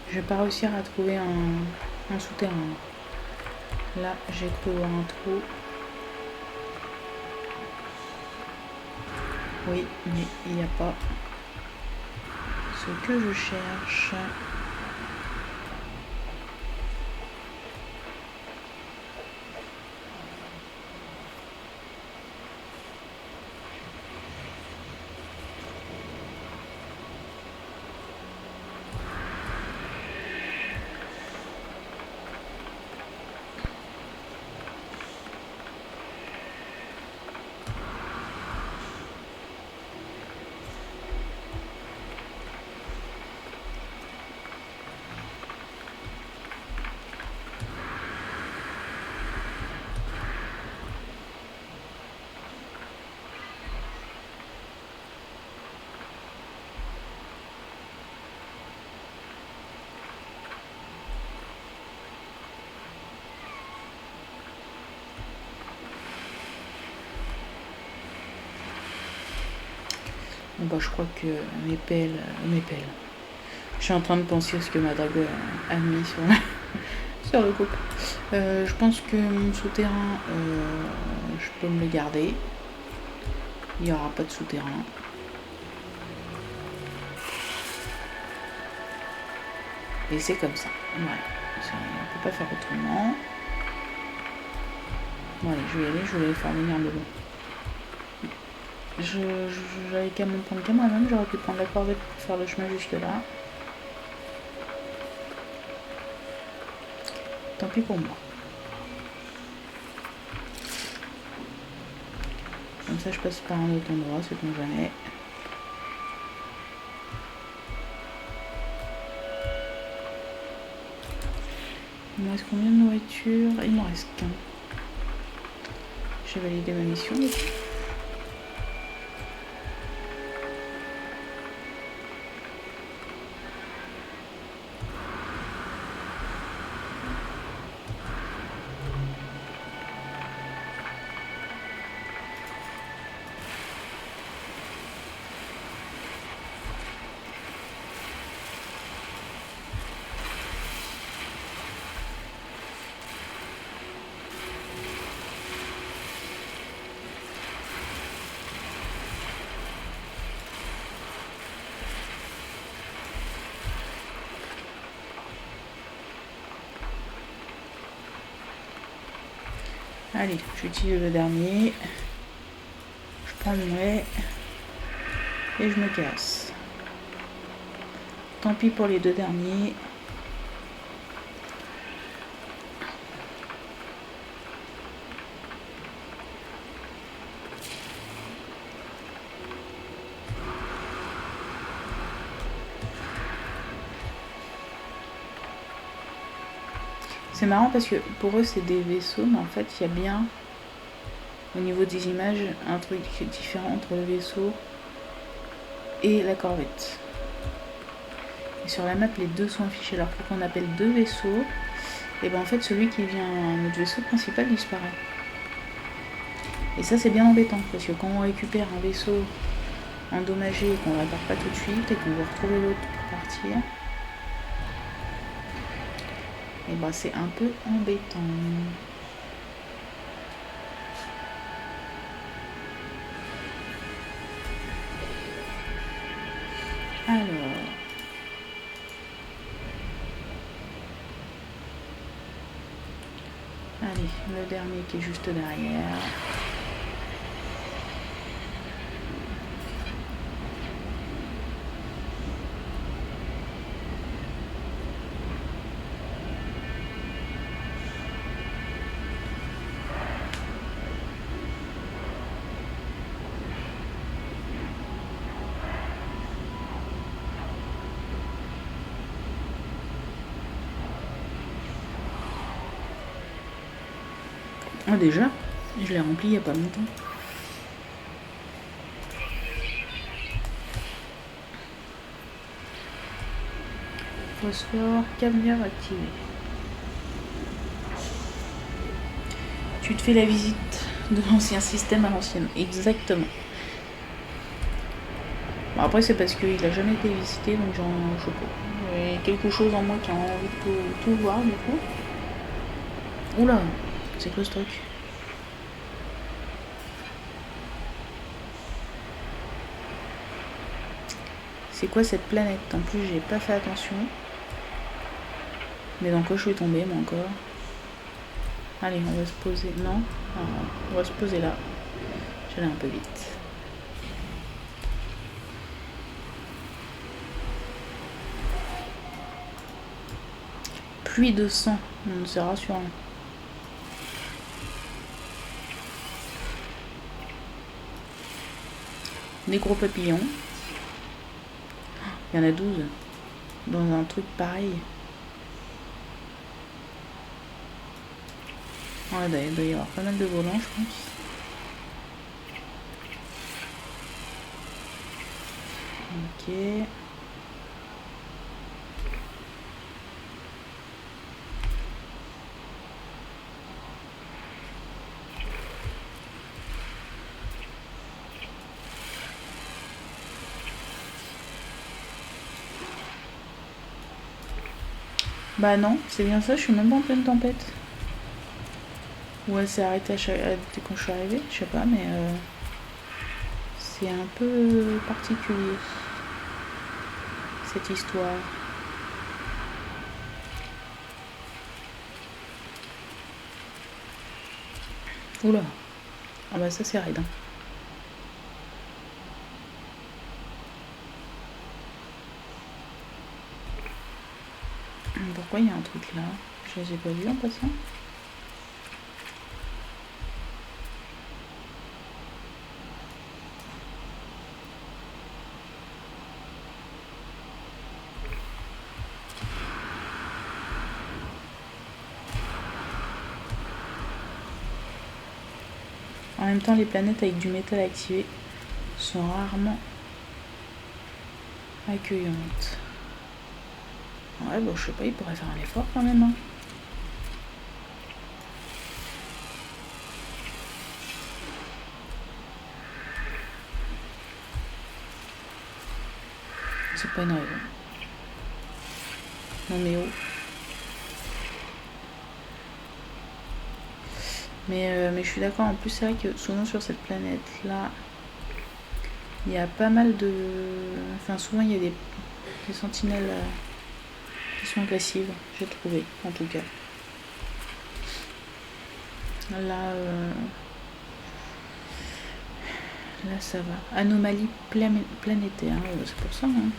Je vais pas réussir à trouver un souterrain. Là, j'ai cru voir un trou. Oui, mais il n'y a pas ce que je cherche. Bon bah je crois que mes pelles. Je suis en train de penser à ce que ma drague a mis sur le couple. Je pense que mon souterrain, je peux me le garder. Il n'y aura pas de souterrain. Et c'est comme ça. Voilà. On ne peut pas faire autrement. Bon allez, je vais y aller, je vais les faire venir de bon. J'avais qu'à m'en prendre qu'à moi-même, j'aurais pu prendre la corvette pour faire le chemin jusque là. Tant pis pour moi. Comme ça je passe par un autre endroit, c'est bon jamais. Il me reste combien de nourriture? Il m'en reste qu'un. J'ai validé ma mission. Allez, j'utilise le dernier. Je prends le lait et je me casse. Tant pis pour les deux derniers. C'est marrant parce que pour eux c'est des vaisseaux, mais en fait il y a bien au niveau des images un truc différent entre le vaisseau et la corvette. Et sur la map les deux sont affichés, alors qu'on appelle deux vaisseaux, et ben en fait celui qui vient à notre vaisseau principal disparaît. Et ça c'est bien embêtant parce que quand on récupère un vaisseau endommagé et qu'on ne répare pas tout de suite et qu'on doit retrouver l'autre pour partir, et bah c'est un peu embêtant. Alors. Allez, le dernier qui est juste derrière. Ah déjà, je l'ai rempli il n'y a pas longtemps. Phosphore, caviar activé. Tu te fais la visite de l'ancien système à l'ancienne. Exactement. Bon, après c'est parce qu'il n'a jamais été visité, donc j'en sais pas. J'ai quelque chose en moi qui a envie de tout voir du coup. Oula. C'est quoi ce truc? C'est quoi cette planète? En plus, j'ai pas fait attention. Mais dans quoi je suis tombée, moi, encore? Allez, on va se poser. Non? On va se poser là. J'allais un peu vite. Pluie de sang. C'est rassurant. Des gros papillons. Il y en a 12. Dans un truc pareil. Ouais, il doit y avoir pas mal de volants, je pense. Ok. Bah non, c'est bien ça, je suis même pas en pleine tempête. Ou elle s'est arrêtée quand je suis arrivée, je sais pas, mais c'est un peu particulier, cette histoire. Oula. Ah bah ça c'est raide. Hein. Pourquoi il y a un truc là? Je les ai pas vus en passant. En même temps, les planètes avec du métal activé sont rarement accueillantes. Ouais, bon, je sais pas, il pourrait faire un effort quand même. Hein. C'est pas une raison. Non mais oh. Mais je suis d'accord, en plus c'est vrai que souvent sur cette planète là, il y a pas mal de... Enfin souvent il y a des sentinelles qui sont agressives, j'ai trouvé en tout cas. Là ça va. Anomalie planétaire, c'est pour ça. Hein.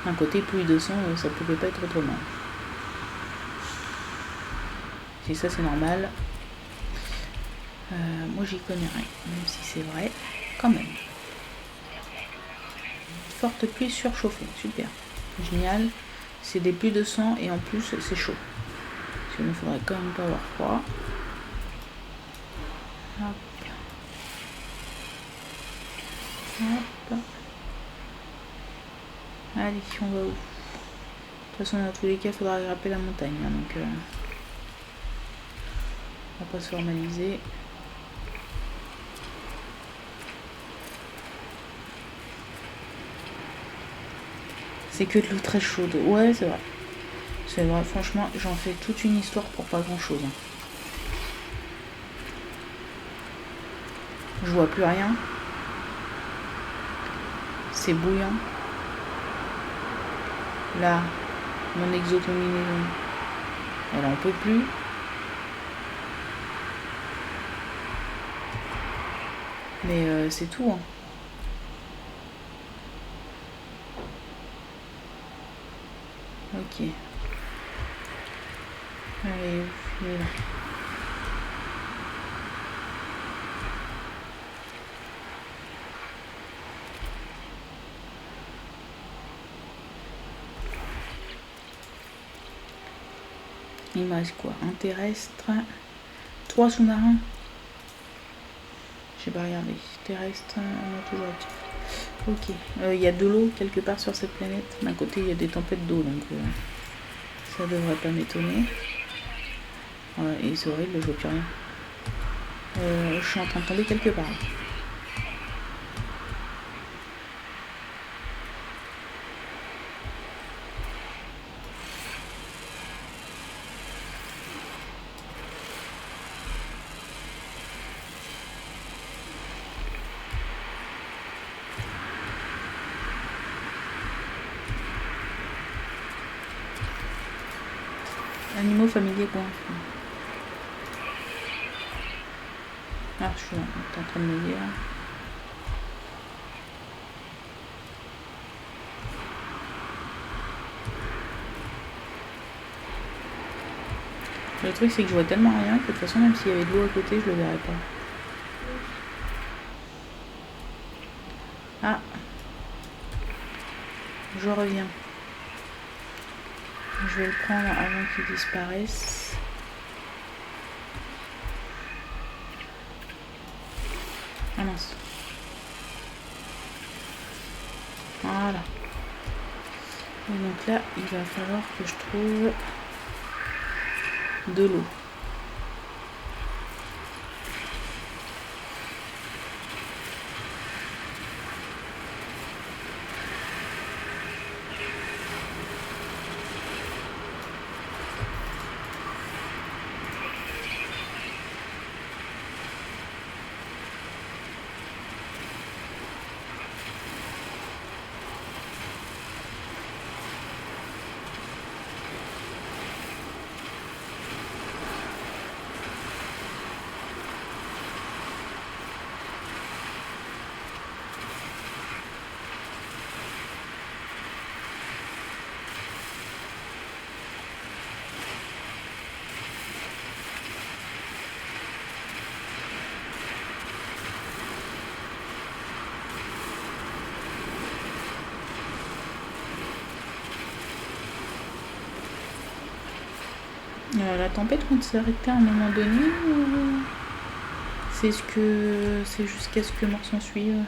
Un côté pluie de sang, ça pouvait pas être autrement. Si ça c'est normal. Moi j'y connais rien, même si c'est vrai, quand même. Forte pluie surchauffée, super. Génial. C'est des pluies de sang et en plus c'est chaud. Sinon il ne faudrait quand même pas avoir froid. Hop. Hop. Allez, on va où? De toute façon, dans tous les cas, il faudra grimper la montagne. Hein, donc, on va pas se formaliser. C'est que de l'eau très chaude. Ouais, c'est vrai. C'est vrai, franchement, j'en fais toute une histoire pour pas grand chose. Hein. Je vois plus rien. C'est bouillant. Là, mon exocombinaison, elle en peut plus. Mais c'est tout. Hein. Ok. Allez, il est là. Il me reste quoi? Un terrestre, 3 sous-marins. J'ai pas regardé. Terrestre, non, toujours actif. Ok. Il y a de l'eau quelque part sur cette planète. D'un côté, il y a des tempêtes d'eau, donc ça devrait pas m'étonner. Et c'est horrible, je vois plus rien. Je suis en train de tomber quelque part. Animaux familiers gonflés. Ah, je suis en train de me dire. Le truc, c'est que je vois tellement rien que de toute façon, même s'il y avait de l'eau à côté, je le verrais pas. Ah, je reviens. Je vais le prendre avant qu'il disparaisse. Ah mince. Voilà. Et donc là, il va falloir que je trouve de l'eau. La tempête compte s'arrêter à un moment donné ou c'est jusqu'à ce que mort s'en suive?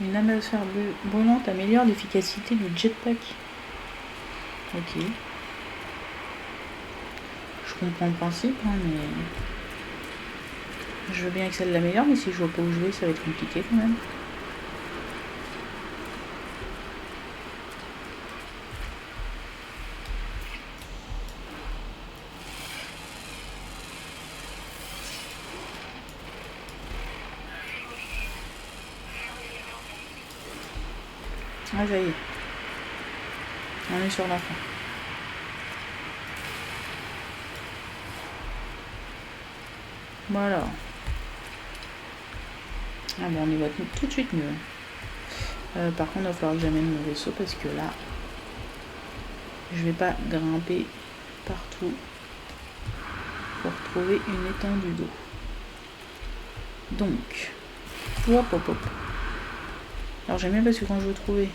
Une atmosphère brûlante améliore l'efficacité du jetpack. Ok. Je comprends le principe, hein, mais je veux bien que ça l'améliore, mais si je vois pas où je vais, ça va être compliqué quand même. Ah, ça y est. On est sur la fin. Voilà. Ah bon, on y va tout de suite mieux. Par contre, il va falloir que j'amène mon vaisseau parce que là, je vais pas grimper partout pour trouver une étendue d'eau. Donc, hop hop hop. Alors j'aime bien parce que quand je veux trouver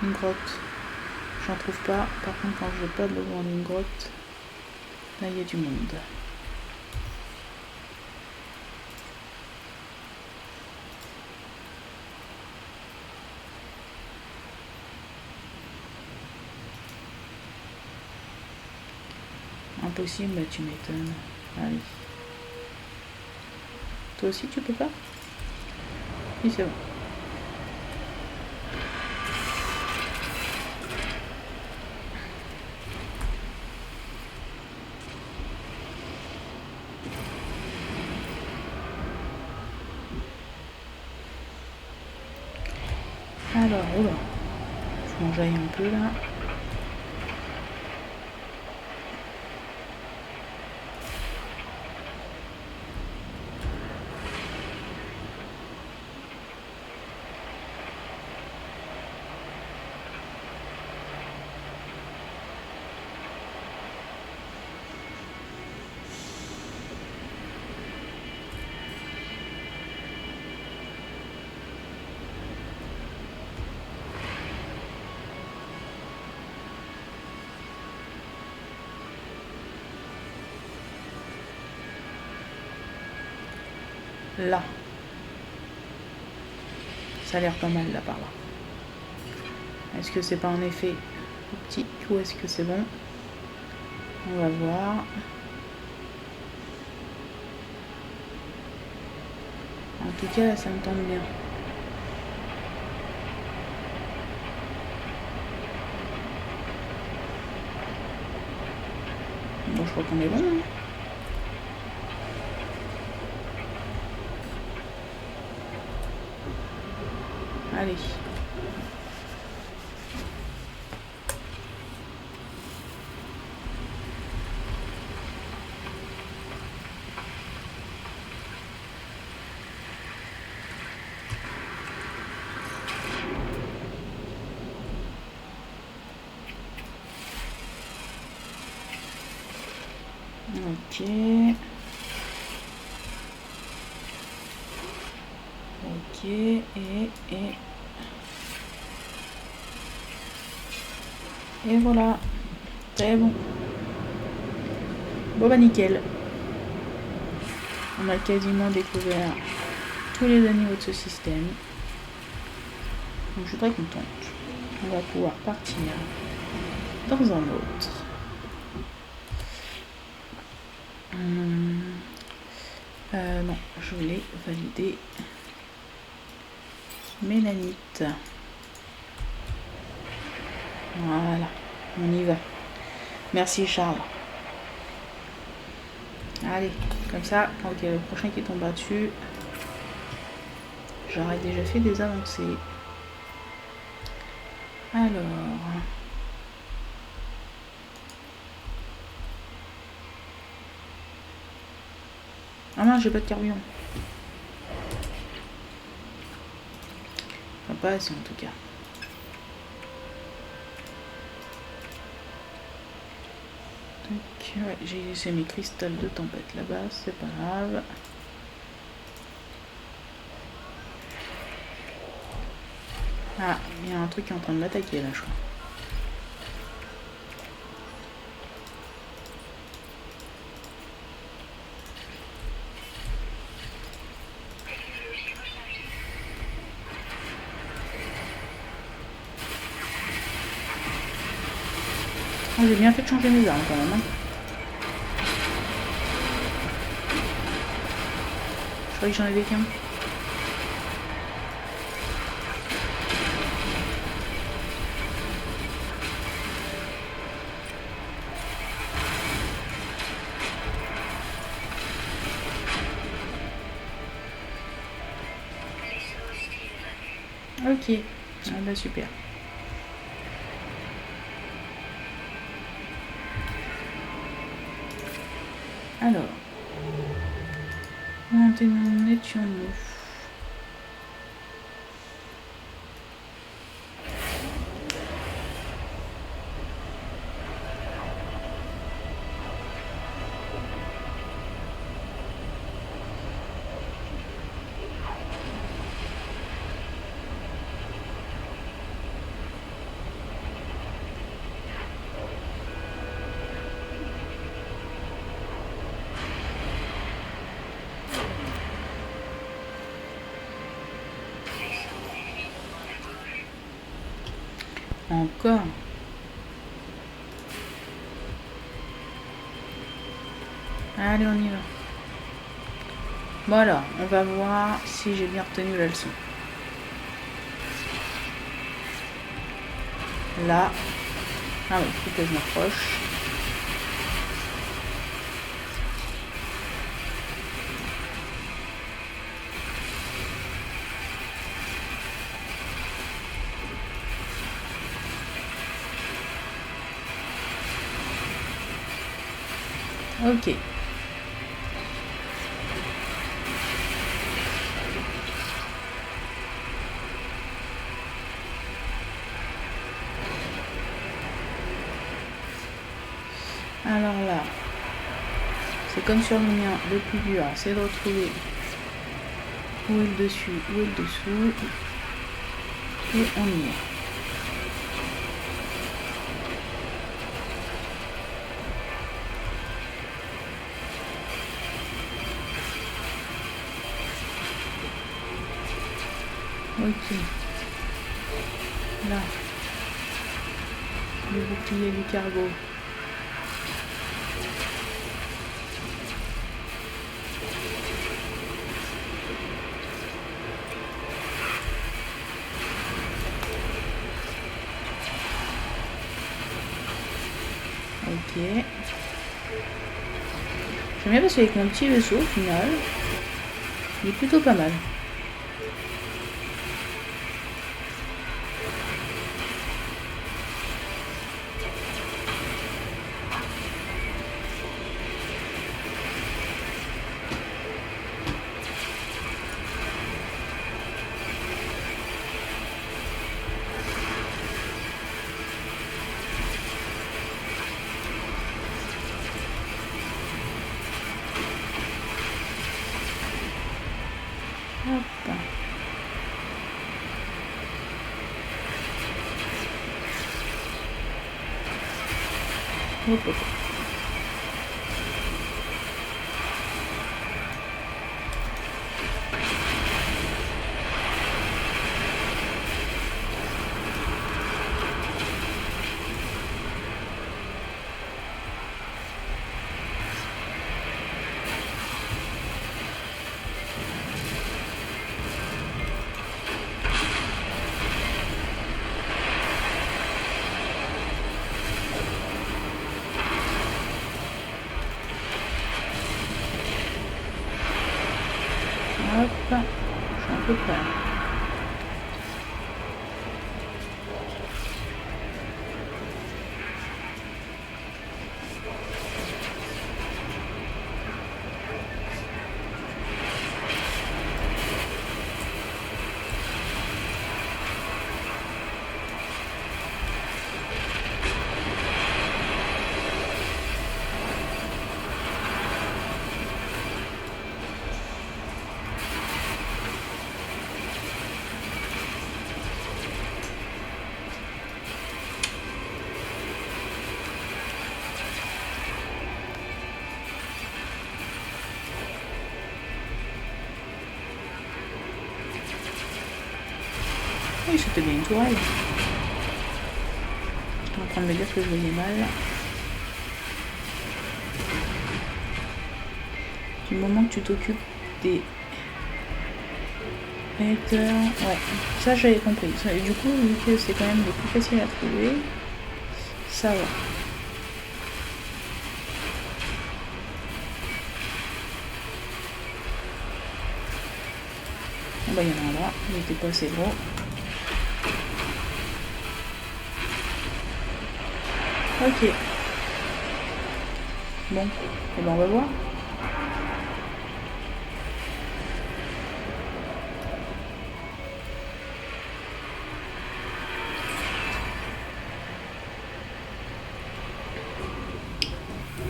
une grotte, j'en trouve pas. Par contre, quand je veux pas besoin d'une grotte, là il y a du monde. Impossible, bah tu m'étonnes. Allez. Toi aussi tu peux pas? Oui, c'est bon. Alors, oula. Je m'enjaille un peu là. Là. Ça a l'air pas mal là par là. Est-ce que c'est pas un effet optique ou est-ce que c'est bon? On va voir. En tout cas là ça me tente bien. Bon, je crois qu'on est bon. Hein. Allez. Ok. Ok, et voilà. Très bon. Bon bah nickel. On a quasiment découvert tous les animaux de ce système. Donc je suis très contente. On va pouvoir partir dans un autre. Non, je voulais valider Mélanite. Voilà, on y va. Merci Charles. Allez, comme ça, ok, le prochain qui tombera dessus, j'aurais déjà fait des avancées. Alors... Ah mince, j'ai pas de carburant. Enfin, pas assez en tout cas. Donc, ouais, j'ai laissé mes cristals de tempête là-bas, c'est pas grave. Ah, il y a un truc qui est en train de m'attaquer là, je crois. Oh, j'ai bien fait de changer mes armes quand même. Hein. Je croyais que j'en avais qu'un. Ok, ah bah super. Alors, où en étions-nous ? Encore. Allez, on y va. Bon alors, on va voir si j'ai bien retenu la leçon. Là. Ah oui, il faut que je m'approche. Ok. Alors là, c'est comme sur le mien, le plus dur, c'est de retrouver où est le dessus, où est le dessous. Et on y est. Ok. Là. Le bouclier du cargo. Ok. J'aime bien parce qu'avec mon petit vaisseau, au final, il est plutôt pas mal. Hop. Hop, hop. Hop, je suis un peu près. Oui, c'était bien une tourelle. J'étais en train de me dire que je voyais mal. Du moment que tu t'occupes des électeurs... Ouais, ça j'avais compris. Et du coup, vu que c'est quand même le plus facile à trouver, ça va. Bon bah il y en a un là, il était pas assez gros. Ok. Bon, et ben on va voir.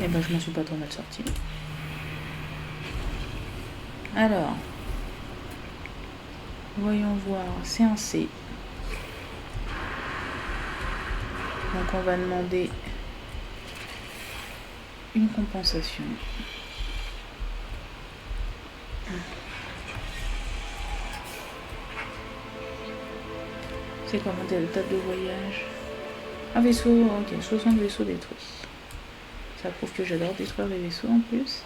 Et ben je m'en suis pas trop mal sortie. Alors, voyons voir, c'est un C. Donc on va demander une compensation. C'est quoi la date de voyage? Un vaisseau, ok, 60 vaisseaux détruits. Ça prouve que j'adore détruire les vaisseaux en plus.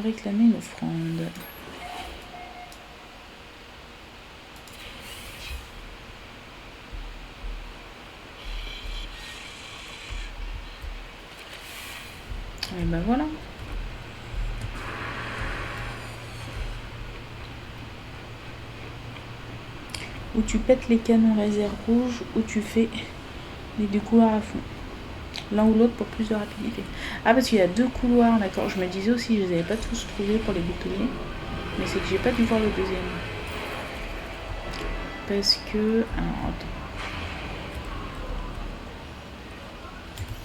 Réclamer une offrande. Et ben voilà. Ou tu pètes les canons laser rouges, ou tu fais les deux couloirs à fond. L'un ou l'autre pour plus de rapidité. Ah, parce qu'il y a deux couloirs, d'accord. Je me disais aussi, je les avais pas tous trouvés pour les boucliers. Mais c'est que j'ai pas dû voir le deuxième. Parce que... Alors, attends.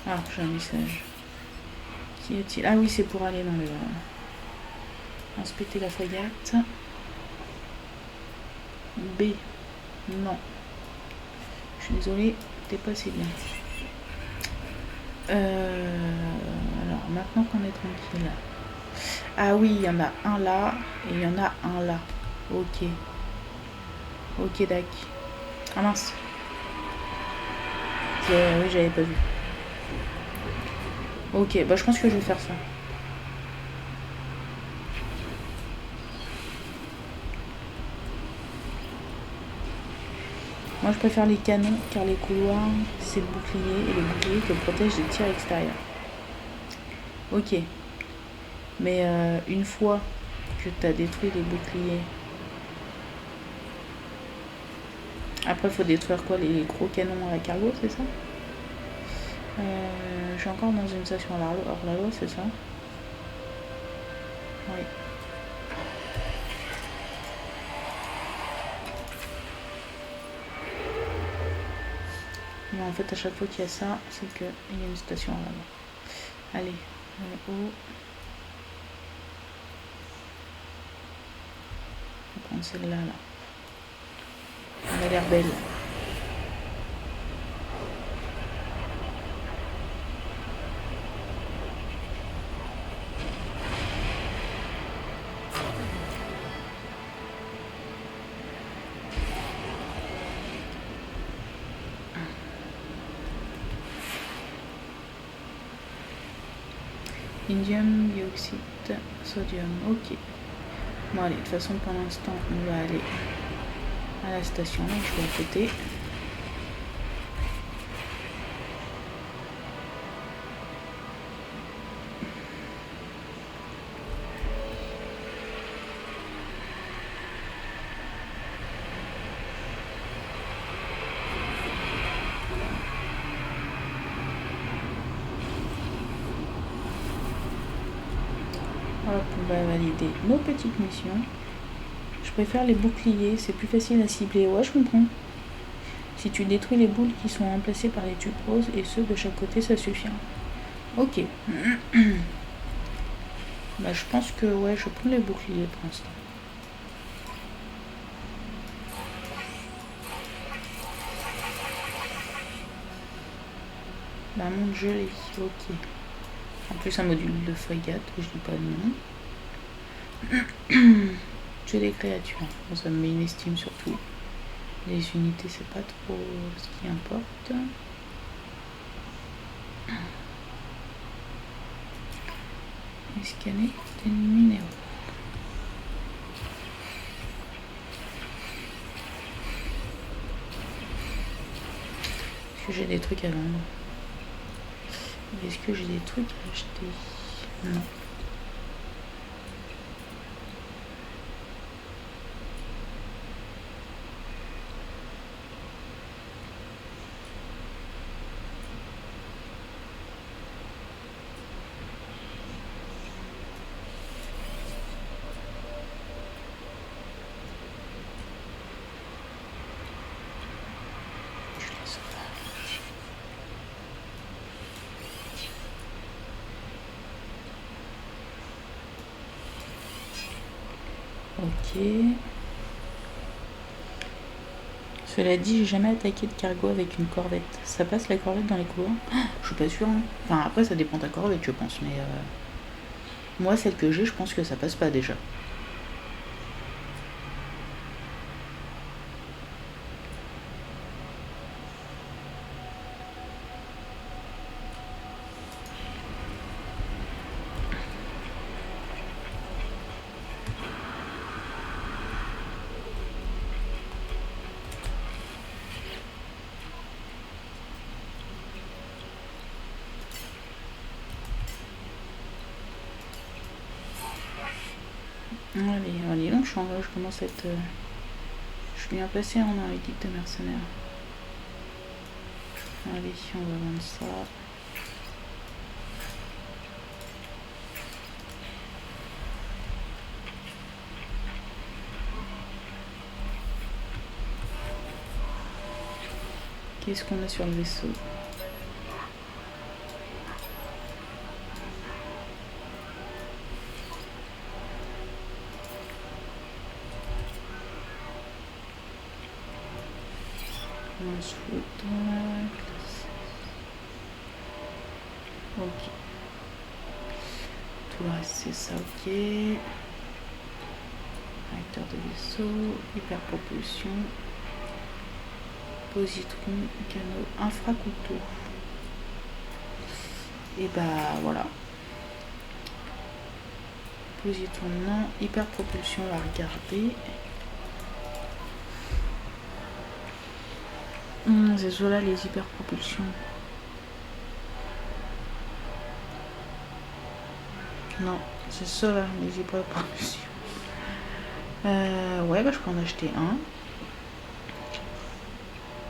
Ah, j'ai un message. Qu'y a-t-il? Ah oui, c'est pour aller dans le... Inspecter la frégate. B. Non. Je suis désolée, t'es pas assez bien. Alors, maintenant qu'on est tranquille. Ah oui, il y en a un là, et il y en a un là. Ok. Ok, d'accord. Ah mince. Oui, j'avais pas vu. Ok, bah je pense que je vais faire ça. Moi je préfère les canons car les couloirs c'est le bouclier et le bouclier te protège des tirs extérieurs. Ok. Mais une fois que tu as détruit les boucliers, après faut détruire quoi? Les gros canons à la cargo, c'est ça? Je suis encore dans une station hors la loi, c'est ça? Oui. Mais en fait, à chaque fois qu'il y a ça, c'est qu'il y a une station hors la loi. Allez, haut. On va prendre celle-là, là. Elle a l'air belle. Indium, dioxyde, sodium, ok. Bon allez, de toute façon pour l'instant on va aller à la station, là je vais à côté. Hop, on va valider nos petites missions. Je préfère les boucliers, c'est plus facile à cibler. Ouais, je comprends. Si tu détruis les boules qui sont remplacées par les tubes roses et ceux de chaque côté, ça suffira. Ok. Bah, je pense que ouais, je prends les boucliers pour l'instant. La montre gelée, ok. En plus un module de frégate, je dis pas de nom. J'ai des créatures, bon, ça me met une estime surtout. Les unités, c'est pas trop ce qui importe. Et scanner des minéraux. Est-ce que j'ai des trucs à vendre? Est-ce que j'ai des trucs à acheter? Non. Ok. Cela dit, j'ai jamais attaqué de cargo avec une corvette. Ça passe la corvette dans les couloirs? Je suis pas sûre. Hein. Enfin, après, ça dépend de ta corvette, je pense. Mais moi, celle que j'ai, je pense que ça passe pas déjà. Allez, donc je commence à être... je suis bien placée en équipe de mercenaires. Allez, on va vendre ça. Qu'est-ce qu'on a sur le vaisseau? On se fout dans la classe. Ok. Tout le reste c'est ça, ok. Réacteur de vaisseau, hyperpropulsion, positron, canot, infracouteau. Et bah voilà. Positron non, hyperpropulsion on va regarder. C'est ceux-là les hyperpropulsions. Non, c'est ça là, mais j'ai pas promotion. Ouais, bah je peux en acheter un.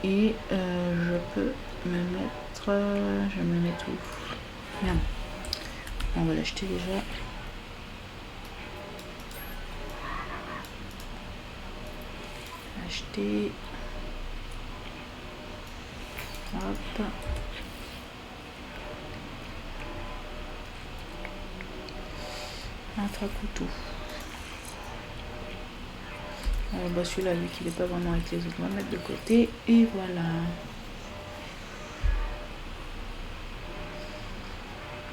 Et je peux me mettre... je vais me mettre où? Merde. On va l'acheter déjà. Acheter. Hop. Un couteau. Bah celui-là, vu qu'il n'est pas vraiment avec les autres, on va le mettre de côté. Et voilà.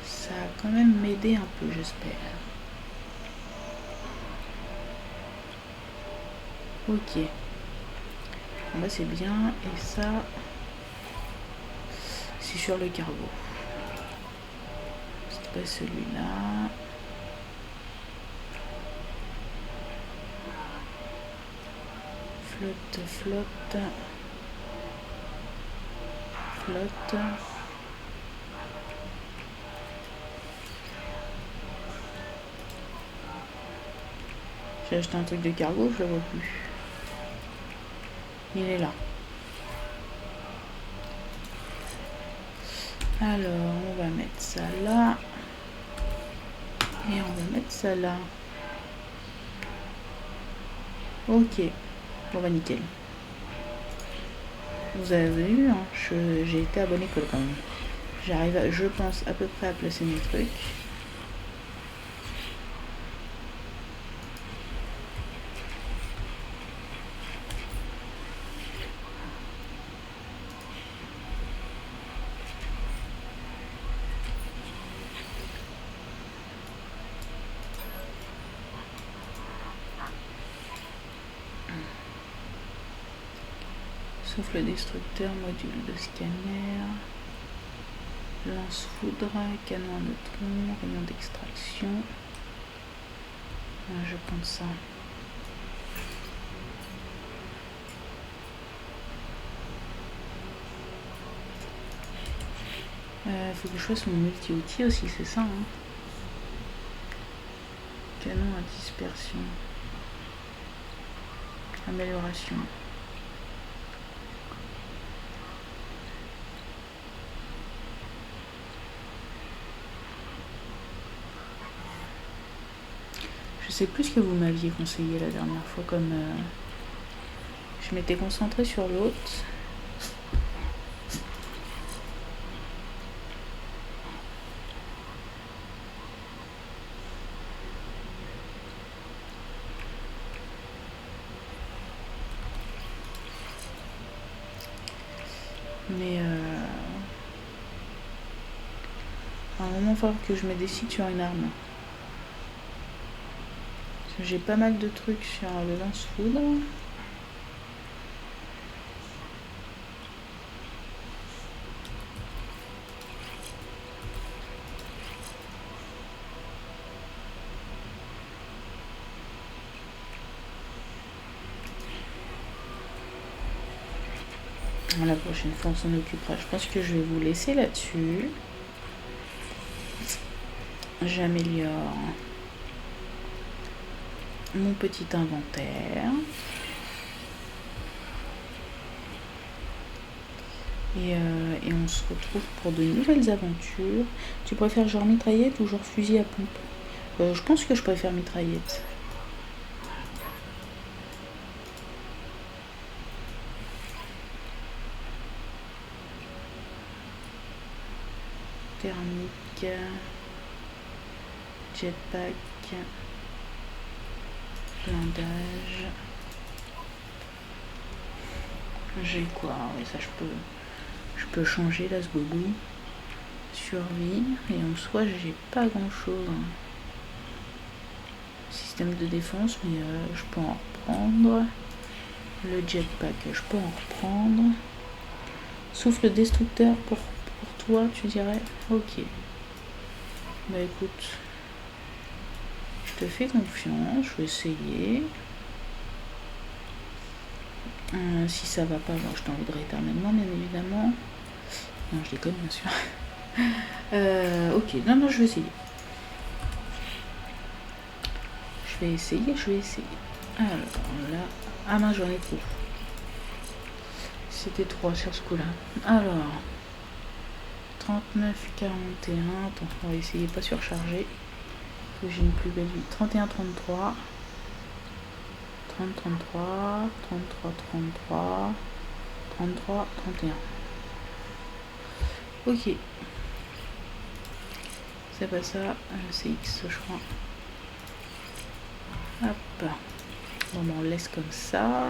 Ça va quand même m'aider un peu, j'espère. Ok. Bon, bah c'est bien. Et ça, c'est sur le cargo. C'est pas celui-là. Flotte, flotte. Flotte. J'ai acheté un truc de cargo, je le vois plus. Il est là. Alors, on va mettre ça là. Et on va mettre ça là. Ok. Bon bah nickel. Vous avez vu, hein, j'ai été à bonne école quand même. J'arrive, je pense, à peu près à placer mes trucs. Sauf le destructeur, module de scanner, lance-foudre, canon à neutrons, rayon d'extraction. Ah, je prends ça. Faut que je fasse mon multi-outil aussi, c'est ça, hein. Canon à dispersion. Amélioration. Je sais plus ce que vous m'aviez conseillé la dernière fois, comme je m'étais concentrée sur l'autre. Mais à un moment, il va falloir que je me décide sur une arme. J'ai pas mal de trucs sur le lance-foudre. La prochaine fois, on s'en occupera. Je pense que je vais vous laisser là-dessus. J'améliore mon petit inventaire. Et on se retrouve pour de nouvelles aventures. Tu préfères genre mitraillette ou genre fusil à pompe? Je pense que je préfère mitraillette. Thermique, jetpack, blindage. J'ai quoi? Oui, ça je peux changer là ce boubou. Survie, et en soi j'ai pas grand chose. Système de défense, mais je peux en reprendre. Le jetpack, je peux en reprendre. Souffle destructeur pour toi, tu dirais? Ok. Bah écoute, je te fais confiance, je vais essayer. Si ça va pas, je t'en voudrais éternellement, bien évidemment. Non, je déconne, bien sûr. Ok, non, je vais essayer. vais essayer. Alors là, ah mince, j'en ai trop. C'était 3 sur ce coup-là. Alors, 39, 41. Attends, on va essayer de pas surcharger. J'ai une plus belle vie. 31, 33. 30, 33. 33, 33. 33, 31. Ok. C'est pas ça. C'est X, je crois. Hop. Bon, ben, on le laisse comme ça.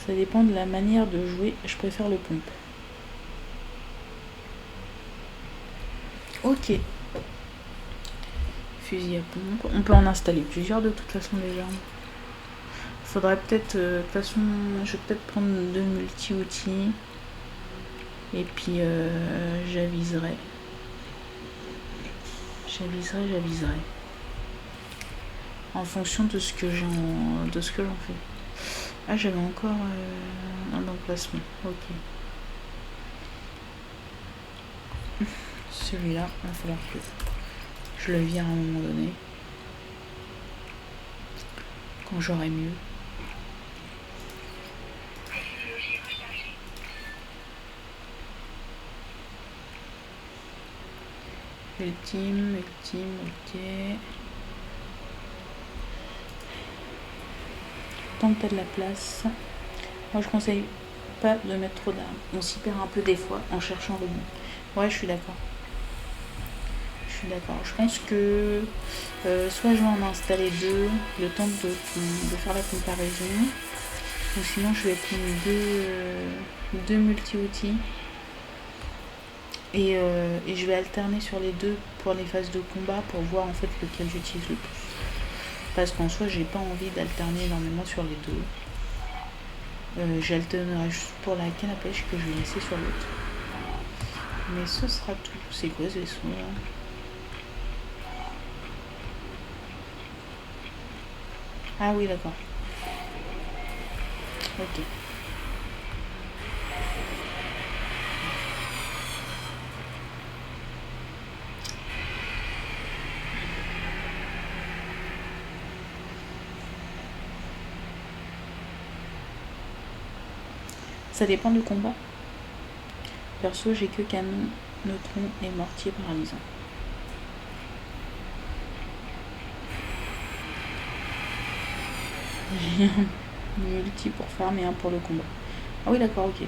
Ça dépend de la manière de jouer. Je préfère le pompe. Ok. Fusil à pompe. On peut en installer plusieurs de toute façon les armes. Faudrait peut-être... de toute façon, je vais peut-être prendre 2 multi-outils. Et puis j'aviserai. J'aviserai. En fonction de ce que j'en fais. Ah, j'avais encore un emplacement. Ok. Celui-là, il va falloir que je le vire à un moment donné. Quand j'aurai mieux. Ultime, ok. Tant que t'as de la place. Moi je conseille pas de mettre trop d'armes. On s'y perd un peu des fois en cherchant le bon. Ouais, je suis d'accord. Je pense que soit je vais en installer 2, le temps de faire la comparaison. Ou sinon je vais prendre deux multi-outils. Et je vais alterner sur les 2 pour les phases de combat pour voir en fait lequel j'utilise le plus. Parce qu'en soi j'ai pas envie d'alterner énormément sur les 2. J'alternerai juste pour la canne à pêche que je vais laisser sur l'autre. Mais ce sera tout. C'est quoi ce vaisseau là? Ah oui, d'accord. Ok. Ça dépend du combat. Perso, j'ai que canon, neutron et mortier paralysant. J'ai un multi pour farm et un pour le combat. Ah oui, d'accord, ok.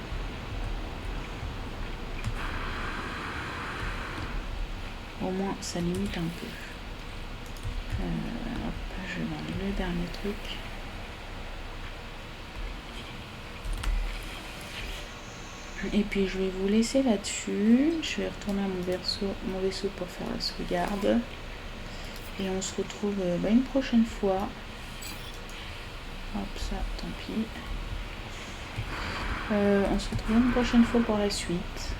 Au moins, ça limite un peu. Hop, je vais vendre le dernier truc. Et puis je vais vous laisser là-dessus. Je vais retourner à mon vaisseau pour faire la sauvegarde. Et on se retrouve une prochaine fois. Hop, ça, tant pis. On se retrouve une prochaine fois pour la suite.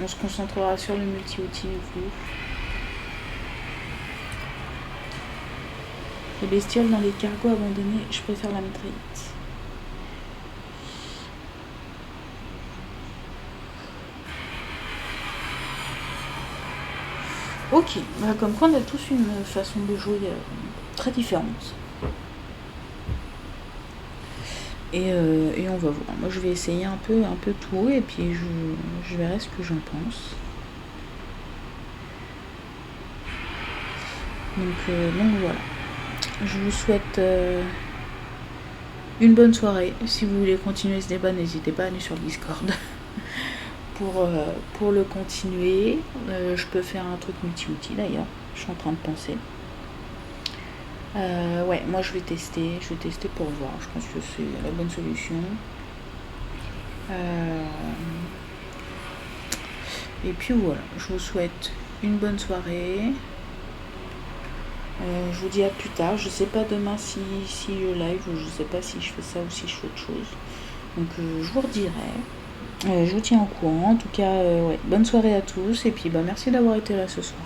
On se concentrera sur le multi-outil du coup. Les bestioles dans les cargos abandonnés, je préfère la mitraillette. Ok, comme quoi on a tous une façon de jouer très différente. Et on va voir. Moi je vais essayer un peu tout et puis je verrai ce que j'en pense. Donc voilà. Je vous souhaite une bonne soirée. Si vous voulez continuer ce débat, n'hésitez pas à aller sur le Discord pour le continuer. Je peux faire un truc multi-outil d'ailleurs. Je suis en train de penser. Ouais, moi je vais tester pour voir. Je pense que c'est la bonne solution. Et puis voilà, je vous souhaite une bonne soirée. Je vous dis à plus tard. Je sais pas demain si je live ou je sais pas si je fais ça ou si je fais autre chose. Donc je vous redirai. Je vous tiens au courant. En tout cas, ouais, bonne soirée à tous et puis merci d'avoir été là ce soir.